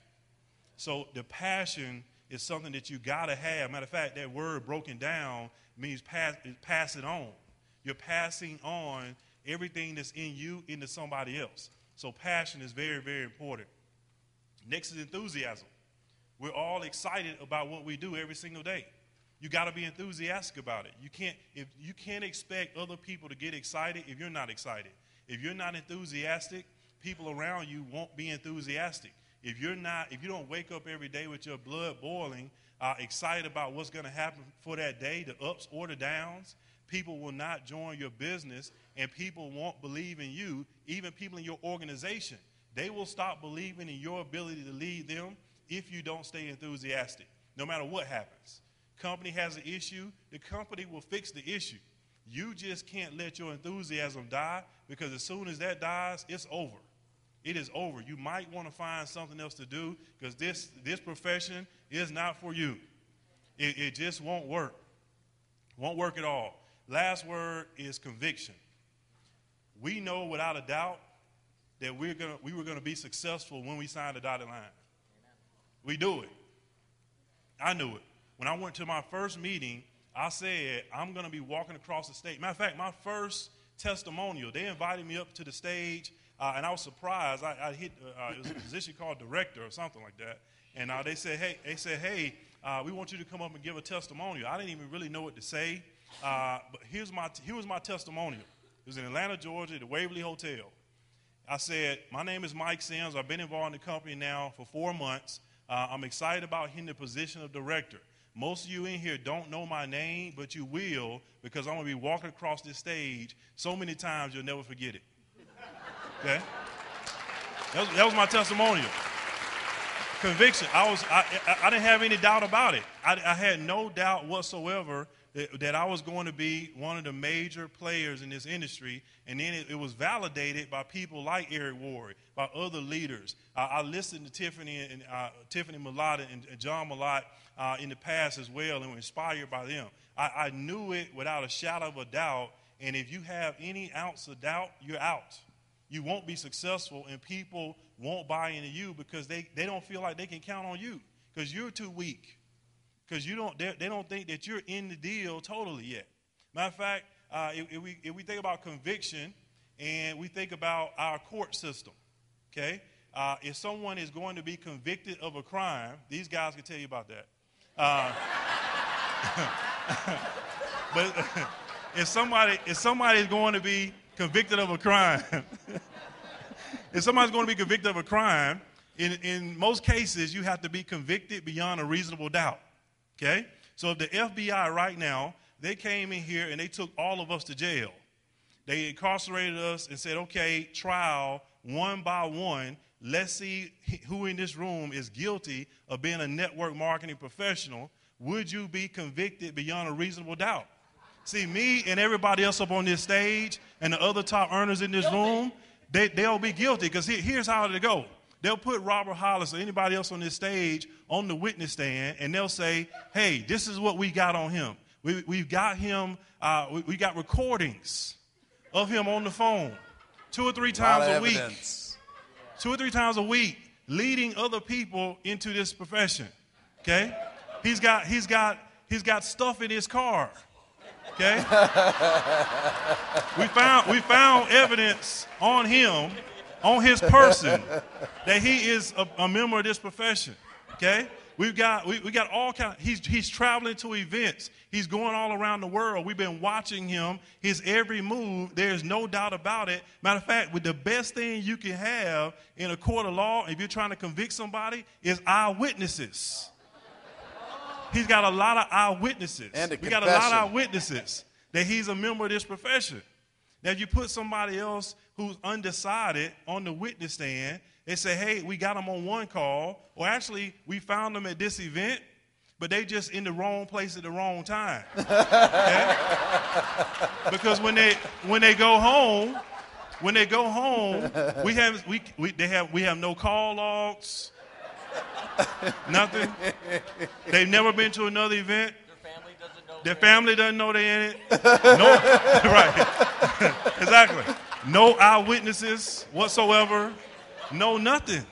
So the passion is something that you got to have. Matter of fact, that word broken down means pass it on. You're passing on everything that's in you into somebody else. So passion is very, very important. Next is enthusiasm. We're all excited about what we do every single day. You got to be enthusiastic about it. You can't expect other people to get excited if you're not excited. If you're not enthusiastic, people around you won't be enthusiastic. If you don't wake up every day with your blood boiling, excited about what's going to happen for that day, the ups or the downs, people will not join your business, and people won't believe in you. Even people in your organization, they will stop believing in your ability to lead them if you don't stay enthusiastic, no matter what happens. Company has an issue, the company will fix the issue. You just can't let your enthusiasm die, because as soon as that dies, it's over. It is over. You might want to find something else to do because this profession is not for you. It just won't work. Won't work at all. Last word is conviction. We know without a doubt that we were going to be successful when we signed the dotted line. We do it. I knew it. When I went to my first meeting, I said, I'm going to be walking across the stage. Matter of fact, my first testimonial, they invited me up to the stage, and I was surprised. I hit, it was a position called director or something like that. And they said, hey, we want you to come up and give a testimonial. I didn't even really know what to say, but here was my testimonial. It was in Atlanta, Georgia, at the Waverly Hotel. I said, my name is Mike Sims. I've been involved in the company now for 4 months. I'm excited about hitting the position of director. Most of you in here don't know my name, but you will because I'm going to be walking across this stage so many times you'll never forget it. Okay? That was my testimonial. Conviction. I didn't have any doubt about it. I had no doubt whatsoever that I was going to be one of the major players in this industry, and then it was validated by people like Eric Ward, by other leaders. I listened to Tiffany Malott and John Malott in the past as well, and was inspired by them. I knew it without a shadow of a doubt, and if you have any ounce of doubt, you're out. You won't be successful, and people won't buy into you because they don't feel like they can count on you because you're too weak. Because they don't think that you're in the deal totally yet. Matter of fact, if we think about conviction and we think about our court system, okay, if someone is going to be convicted of a crime, these guys can tell you about that. But if somebody is going to be convicted of a crime, if somebody's going to be convicted of a crime, in most cases you have to be convicted beyond a reasonable doubt. Okay? So if the FBI right now, they came in here and they took all of us to jail. They incarcerated us and said, okay, trial one by one. Let's see who in this room is guilty of being a network marketing professional. Would you be convicted beyond a reasonable doubt? See, me and everybody else up on this stage and the other top earners in this room, they'll be guilty because here's how it'll go. They'll put Robert Hollis or anybody else on this stage on the witness stand, and they'll say, hey, this is what we got on him. We've got him, we got recordings of him on the phone 2 or 3 times a week. 2 or 3 times a week, leading other people into this profession. Okay? He's got stuff in his car. Okay? We found evidence on him, on his person, that he is a member of this profession. Okay? We got all kinds. He's traveling to events. He's going all around the world. We've been watching him, his every move. There's no doubt about it. Matter of fact, with the best thing you can have in a court of law, if you're trying to convict somebody, is eyewitnesses. He's got a lot of eyewitnesses. We got a lot of eyewitnesses that he's a member of this profession. Now, if you put somebody else who's undecided on the witness stand, they say, hey, we got them on one call, or actually, we found them at this event, but they just in the wrong place at the wrong time. Okay? Because when they go home, we have no call logs, nothing. They've never been to another event. Their family doesn't know they're in it. No, right. Exactly. No eyewitnesses whatsoever. No nothing.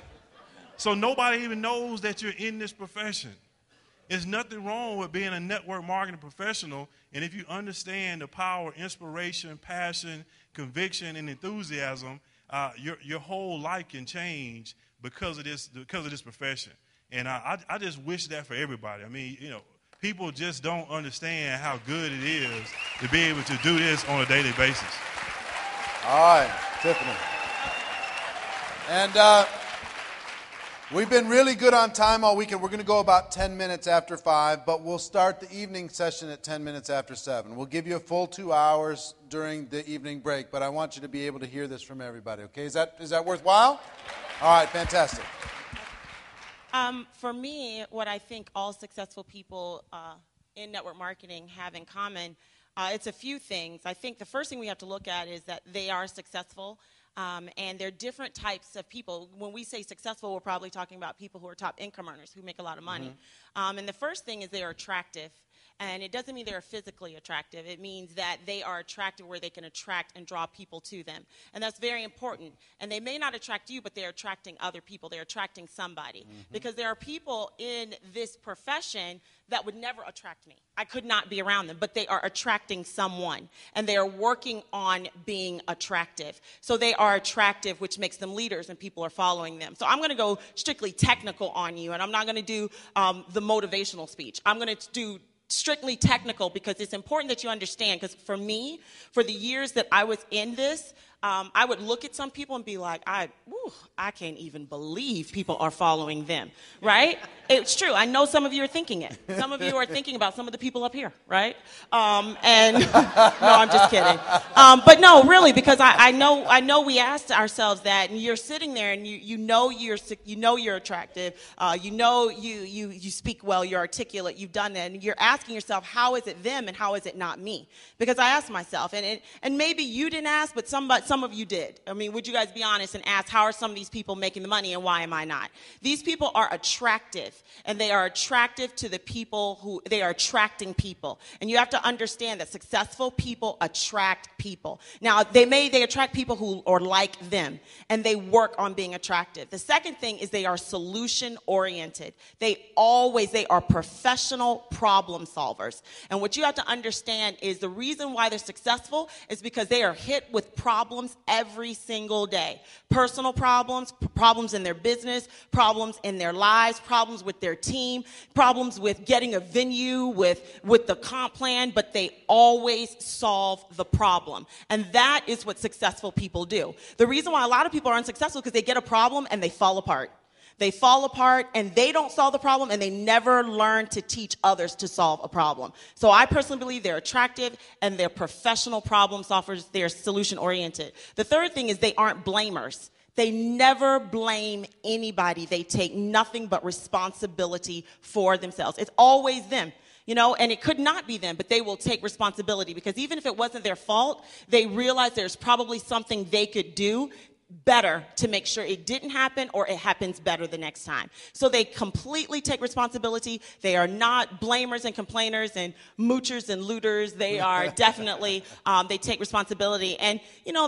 So nobody even knows that you're in this profession. There's nothing wrong with being a network marketing professional, and if you understand the power, inspiration, passion, conviction, and enthusiasm, your whole life can change because of this profession. And I just wish that for everybody. I mean, people just don't understand how good it is to be able to do this on a daily basis. All right, Tiffany. And we've been really good on time all weekend. We're going to go about 10 minutes after 5, but we'll start the evening session at 10 minutes after 7. We'll give you a full 2 hours during the evening break, but I want you to be able to hear this from everybody, okay? Is that worthwhile? All right, fantastic. For me, what I think all successful people in network marketing have in common, it's a few things. I think the first thing we have to look at is that they are successful. And there are different types of people. When we say successful, we're probably talking about people who are top income earners, who make a lot of money. And the first thing is they are attractive. And it doesn't mean they're physically attractive. It means that they are attractive where they can attract and draw people to them. And that's very important. And they may not attract you, but they're attracting other people. They're attracting somebody. Because there are people in this profession that would never attract me. I could not be around them, but they are attracting someone. And they are working on being attractive. So they are attractive, which makes them leaders, and people are following them. So I'm going to go strictly technical on you, and I'm not going to do the motivational speech. I'm going to do strictly technical, because it's important that you understand. Because for me, for the years that I was in this, I would look at some people and be like, I can't even believe people are following them, right? It's true. I know some of you are thinking it. Some of you are thinking about some of the people up here, right? And no, I'm just kidding. But no, really, because I know we asked ourselves that, and you're sitting there and you know you're attractive, you speak well, you're articulate, you've done that, and you're asking yourself, how is it them and how is it not me? Because I asked myself, and maybe you didn't ask, but some of you did. I mean, would you guys be honest and ask, how are some of these people making the money and why am I not? These people are attractive, and they are attractive to the people who, they are attracting people. And you have to understand that successful people attract people. Now, they attract people who are like them, and they work on being attractive. The second thing is they are solution oriented. They are professional problem solvers. And what you have to understand is the reason why they're successful is because they are hit with problems every single day. Personal problems, problems in their business, problems in their lives, problems with their team, problems with getting a venue, with the comp plan, but they always solve the problem. And that is what successful people do. The reason why a lot of people are unsuccessful is because they get a problem and they fall apart. They fall apart and they don't solve the problem, and they never learn to teach others to solve a problem. So I personally believe they're attractive and they're professional problem solvers. They're solution oriented. The third thing is they aren't blamers. They never blame anybody. They take nothing but responsibility for themselves. It's always them. And it could not be them, but they will take responsibility, because even if it wasn't their fault, they realize there's probably something they could do better to make sure it didn't happen or it happens better the next time. So they completely take responsibility. They are not blamers and complainers and moochers and looters. They are definitely, they take responsibility. And,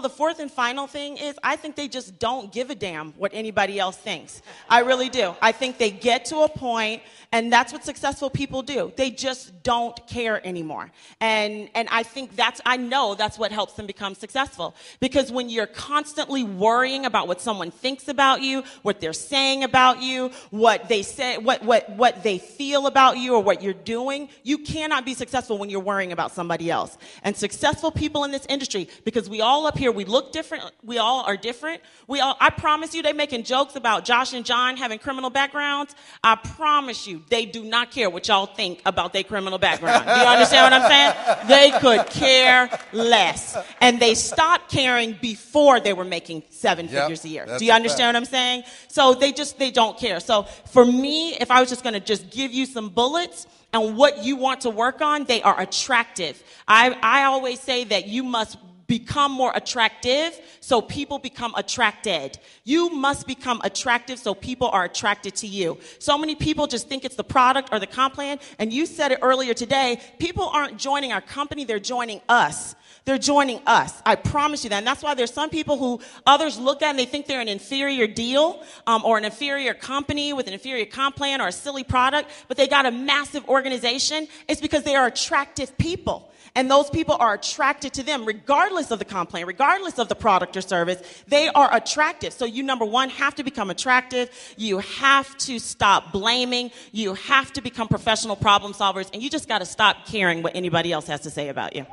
the fourth and final thing is I think they just don't give a damn what anybody else thinks. I really do. I think they get to a point, and that's what successful people do. They just don't care anymore. And I think I know that's what helps them become successful. Because when you're constantly worrying about what someone thinks about you, what they're saying about you, what they say, what they feel about you, or what you're doing, you cannot be successful when you're worrying about somebody else. And successful people in this industry, because we all up here, we look different, we all are different. I promise you, they're making jokes about Josh and John having criminal backgrounds. I promise you, they do not care what y'all think about their criminal background. Do you understand what I'm saying? They could care less. And they stopped caring before they were making 7 figures a year. Do you understand what I'm saying? So they don't care. So for me, if I was just going to just give you some bullets and what you want to work on, they are attractive. I always say that you must become more attractive so people become attracted. You must become attractive so people are attracted to you. So many people just think it's the product or the comp plan, and you said it earlier today, people aren't joining our company, they're joining us. They're joining us. I promise you that. And that's why there's some people who others look at and they think they're an inferior deal or an inferior company with an inferior comp plan or a silly product, but they got a massive organization. It's because they are attractive people. And those people are attracted to them regardless of the comp plan, regardless of the product or service. They are attractive. So you, number one, have to become attractive. You have to stop blaming. You have to become professional problem solvers. And you just got to stop caring what anybody else has to say about you.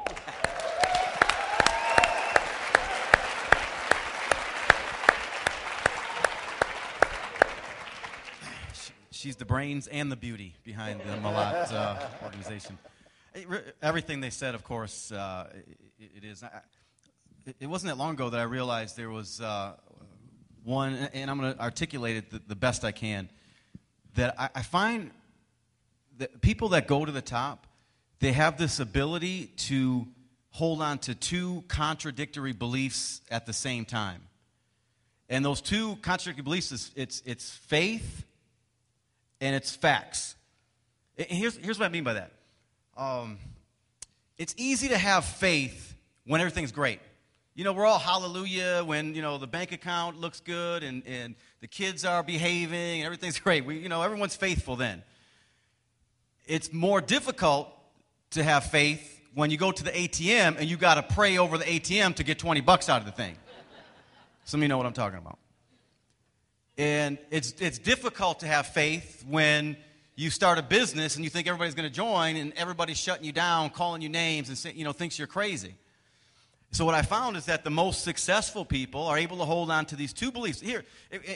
She's the brains and the beauty behind the Malat organization. Everything they said, of course, it is. It wasn't that long ago that I realized there was one, and I'm going to articulate it the best I can, that I find that people that go to the top, they have this ability to hold on to two contradictory beliefs at the same time. And those two contradictory beliefs, it's faith and it's facts. And here's what I mean by that. It's easy to have faith when everything's great. You know, we're all hallelujah when, you know, the bank account looks good and the kids are behaving and everything's great. Everyone's faithful then. It's more difficult to have faith when you go to the ATM and you got to pray over the ATM to get $20 out of the thing. Some of you know what I'm talking about. And it's difficult to have faith when you start a business and you think everybody's going to join and everybody's shutting you down, calling you names, and thinks you're crazy. So what I found is that the most successful people are able to hold on to these two beliefs. Here,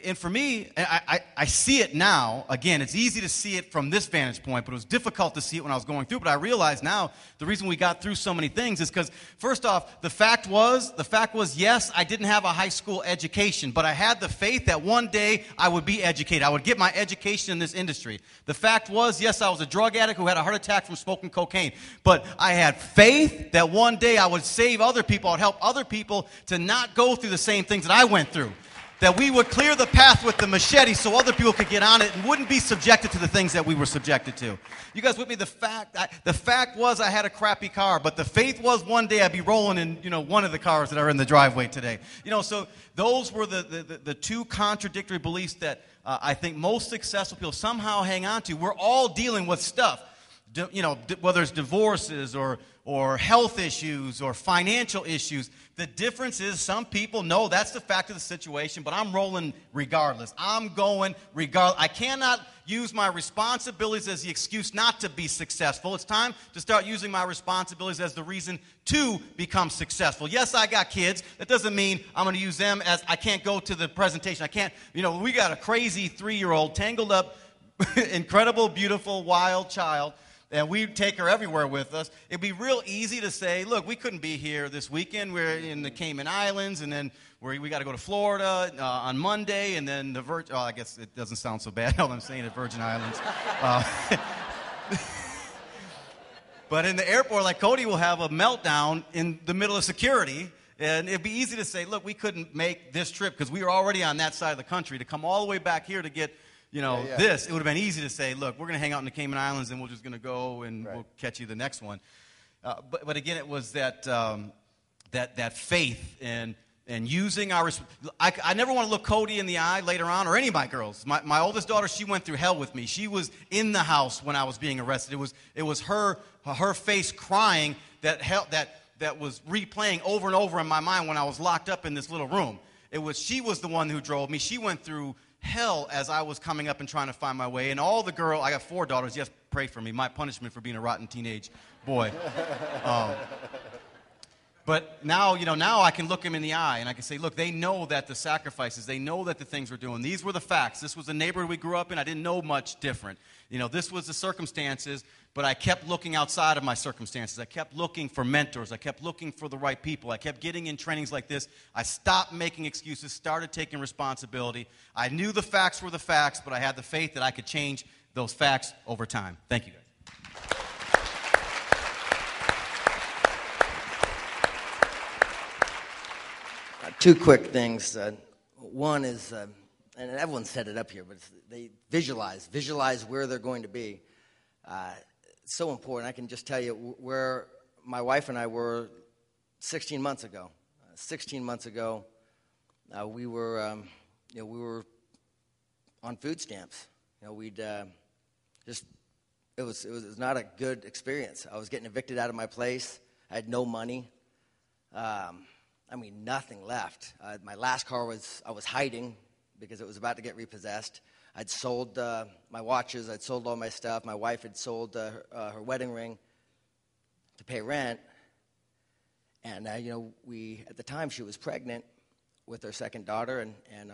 and for me, I see it now. Again, it's easy to see it from this vantage point, but it was difficult to see it when I was going through. But I realize now the reason we got through so many things is because, first off, the fact was, yes, I didn't have a high school education, but I had the faith that one day I would be educated. I would get my education in this industry. The fact was, yes, I was a drug addict who had a heart attack from smoking cocaine, but I had faith that one day I would save other people. I'd help other people to not go through the same things that I went through. That we would clear the path with the machete so other people could get on it and wouldn't be subjected to the things that we were subjected to. You guys with me? The fact was I had a crappy car, but the faith was one day I'd be rolling in, one of the cars that are in the driveway today. So those were the two contradictory beliefs that I think most successful people somehow hang on to. We're all dealing with stuff. Whether it's divorces or health issues or financial issues. The difference is some people know that's the fact of the situation, but I'm rolling regardless. I'm going regardless. I cannot use my responsibilities as the excuse not to be successful. It's time to start using my responsibilities as the reason to become successful. Yes, I got kids. That doesn't mean I'm going to use them as I can't go to the presentation. I can't, we got a crazy 3-year-old tangled up, incredible, beautiful, wild child. And we take her everywhere with us. It'd be real easy to say, look, we couldn't be here this weekend. We're in the Cayman Islands, and then we got to go to Florida on Monday, and then the Virgin. Oh, I guess it doesn't sound so bad now that I'm saying it, Virgin Islands. But in the airport, like Cody will have a meltdown in the middle of security, and it'd be easy to say, look, we couldn't make this trip because we were already on that side of the country to come all the way back here to get. This, it would have been easy to say, look, we're going to hang out in the Cayman Islands and we're just going to go and we'll catch you the next one. But again, it was that faith and using our I never want to look Cody in the eye later on or any of my girls. My oldest daughter, she went through hell with me. She was in the house when I was being arrested. It was her face crying that was replaying over and over in my mind when I was locked up in this little room. She was the one who drove me. She went through hell as I was coming up and trying to find my way. And all the I got 4 daughters. Yes, pray for me. My punishment for being a rotten teenage boy. But now, now I can look them in the eye and I can say, look, they know that the sacrifices, they know that the things we're doing, these were the facts. This was the neighborhood we grew up in. I didn't know much different. This was the circumstances, but I kept looking outside of my circumstances. I kept looking for mentors. I kept looking for the right people. I kept getting in trainings like this. I stopped making excuses, started taking responsibility. I knew the facts were the facts, but I had the faith that I could change those facts over time. Thank you, guys. 2 quick things. One is, and everyone set it up here, but they visualize where they're going to be. It's so important. I can just tell you where my wife and I were 16 months ago. 16 months ago, we were on food stamps. We'd just it was not a good experience. I was getting evicted out of my place. I had no money. Nothing left. My last car I was hiding because it was about to get repossessed. I'd sold my watches. I'd sold all my stuff. My wife had sold her wedding ring to pay rent. And, we at the time she was pregnant with her second daughter, and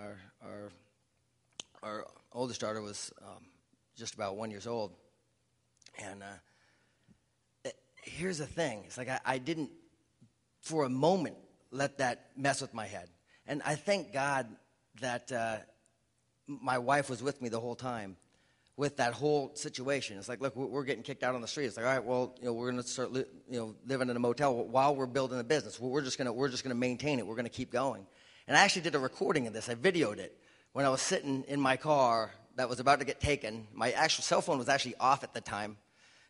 our oldest daughter was just about 1 year old. And here's the thing. It's like I didn't, for a moment, let that mess with my head. And I thank God that my wife was with me the whole time with that whole situation. It's like, look, we're getting kicked out on the street. It's like, all right, well, we're going to start living in a motel while we're building a business. We're just going to maintain it. We're going to keep going. And I actually did a recording of this. I videoed it when I was sitting in my car that was about to get taken. My actual cell phone was actually off at the time.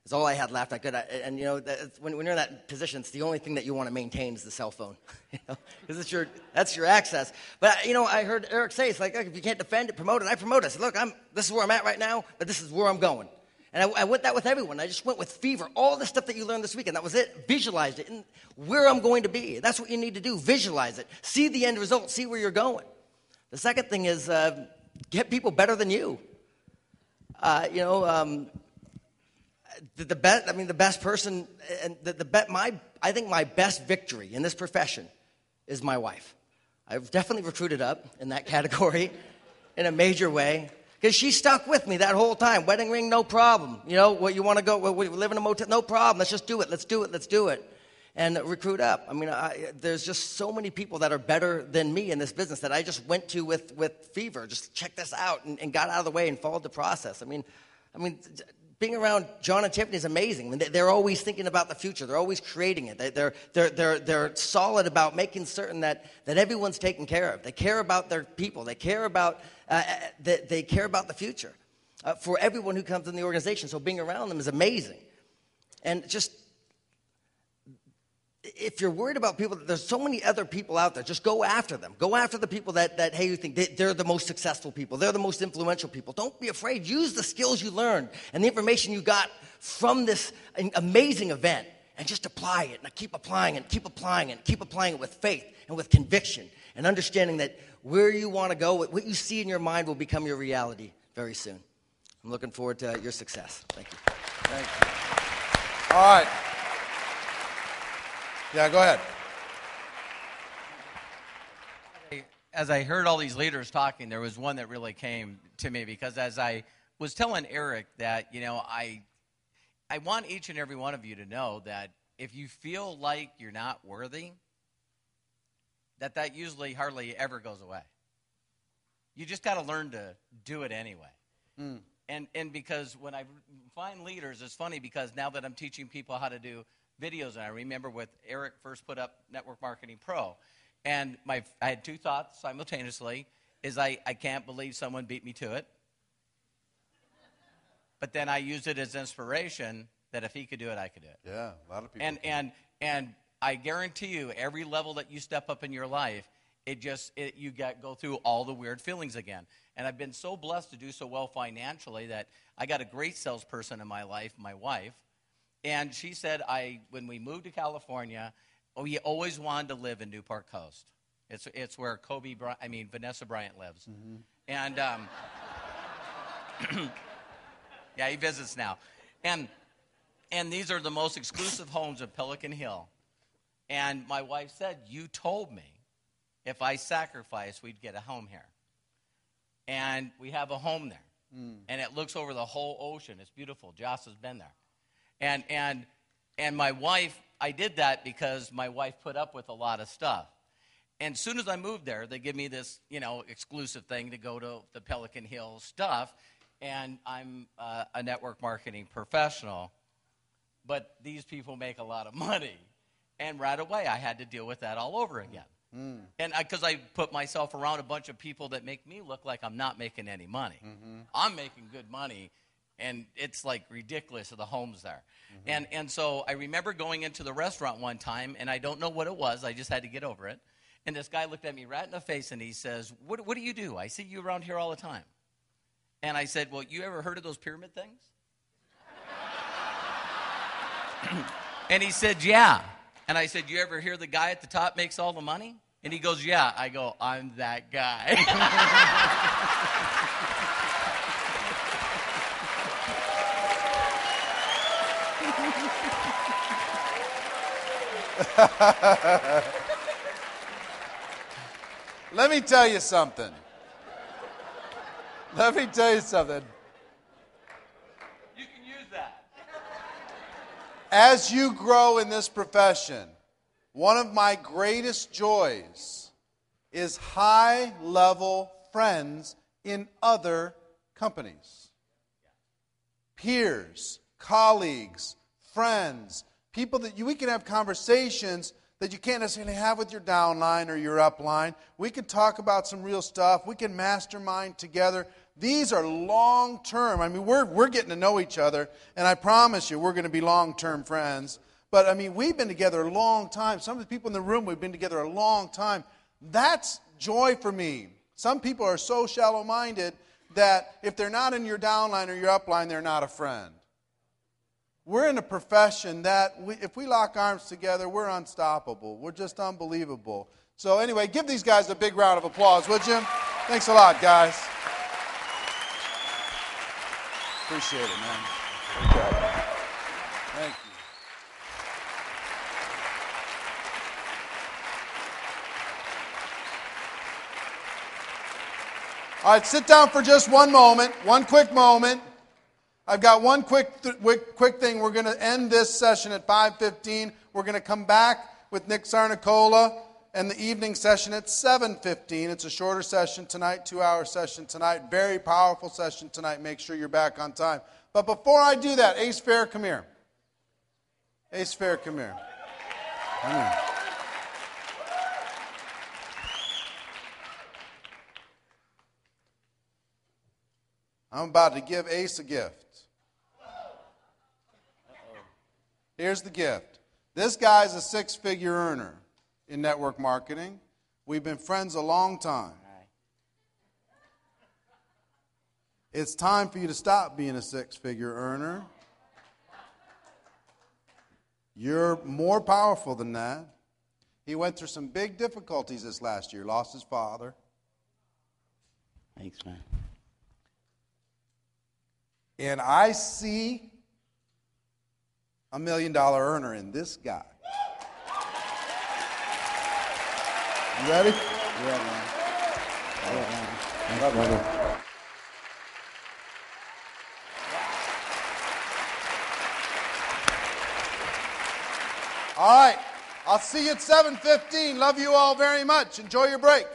It's all I had left. And you know, when you're in that position, it's the only thing that you want to maintain is the cell phone, because that's your access. But you know, I heard Eric say, it's like, look, if you can't defend it, promote it. I promote it. I said, look, this is where I'm at right now, but this is where I'm going. And I went that with everyone. I just went with fever. All the stuff that you learned this weekend, that was it. Visualized it, and where I'm going to be. That's what you need to do. Visualize it. See the end result. See where you're going. The second thing is get people better than you. The best person, and I think my best victory in this profession is my wife. I've definitely recruited up in that category in a major way, because she stuck with me that whole time. Wedding ring, no problem. You know, what you want to go, we live in a motel, no problem. Let's just do it. Let's do it. And recruit up. I mean, there's just so many people that are better than me in this business that I just went to with fever. Just check this out and got out of the way and followed the process. I mean, being around John and Tiffany is amazing. I mean, they're always thinking about the future. They're always creating it. They're solid about making certain that everyone's taken care of. They care about their people. They care about the future for everyone who comes in the organization. So being around them is amazing. And just, if you're worried about people, there's so many other people out there. Just go after them. Go after the people that hey, you think they're the most successful people. They're the most influential people. Don't be afraid. Use the skills you learned and the information you got from this amazing event, and just apply it. And keep applying it. Keep applying it. Keep applying it with faith and with conviction, and understanding that where you want to go, what you see in your mind, will become your reality very soon. I'm looking forward to your success. Thank you. Thank you. All right. Yeah, go ahead. As I heard all these leaders talking, there was one that really came to me, because as I was telling Eric that, you know, I want each and every one of you to know that if you feel like you're not worthy, that usually hardly ever goes away. You just got to learn to do it anyway. Mm. And because when I find leaders, it's funny, because now that I'm teaching people how to do videos, and I remember when Eric first put up Network Marketing Pro, and I had two thoughts simultaneously, is I can't believe someone beat me to it. But then I used it as inspiration that if he could do it, I could do it. Yeah, a lot of people. And I guarantee you, every level that you step up in your life, you go through all the weird feelings again. And I've been so blessed to do so well financially that I got a great salesperson in my life, my wife. And she said, when we moved to California, we always wanted to live in Newport Coast. It's where Vanessa Bryant lives. Mm-hmm. And yeah, he visits now. And these are the most exclusive homes in Pelican Hill. And my wife said, you told me if I sacrifice, we'd get a home here. And we have a home there. Mm. And it looks over the whole ocean. It's beautiful. Joss has been there. And my wife, I did that because my wife put up with a lot of stuff. And as soon as I moved there, they give me this, exclusive thing to go to the Pelican Hill stuff. And I'm a network marketing professional. But these people make a lot of money. And right away, I had to deal with that all over again. Mm. And because I put myself around a bunch of people that make me look like I'm not making any money. Mm-hmm. I'm making good money. And it's like ridiculous of the homes there. Mm-hmm. And so I remember going into the restaurant one time, and I don't know what it was. I just had to get over it. And this guy looked at me right in the face, and he says, what do you do? I see you around here all the time. And I said, well, you ever heard of those pyramid things? And he said, yeah. And I said, you ever hear the guy at the top makes all the money? And he goes, yeah. I go, I'm that guy. Let me tell you something. You can use that. As you grow in this profession, one of my greatest joys is high-level friends in other companies. Peers, colleagues, friends, people that we can have conversations that you can't necessarily have with your downline or your upline. We can talk about some real stuff. We can mastermind together. These are long-term. I mean, we're getting to know each other, and I promise you we're going to be long-term friends. But, I mean, we've been together a long time. Some of the people in the room, we've been together a long time. That's joy for me. Some people are so shallow-minded that if they're not in your downline or your upline, they're not a friend. We're in a profession that if we lock arms together, we're unstoppable. We're just unbelievable. So anyway, give these guys a big round of applause, would you? Thanks a lot, guys. Appreciate it, man. Thank you. All right, sit down for just one moment, one quick moment. I've got one quick thing. We're going to end this session at 5:15. We're going to come back with Nick Sarnicola and the evening session at 7:15. It's a shorter session tonight, 2-hour session tonight. Very powerful session tonight. Make sure you're back on time. But before I do that, Ace Fair, come here. Ace Fair, come here. Come here. I'm about to give Ace a gift. Here's the gift. This guy's a 6-figure earner in network marketing. We've been friends a long time. It's time for you to stop being a 6-figure earner. You're more powerful than that. He went through some big difficulties this last year. Lost his father. Thanks, man. And I see $1 million earner in this guy. You ready? Yeah, man. Yeah, man. Thanks, brother. All right. I'll see you at 7:15. Love you all very much. Enjoy your break.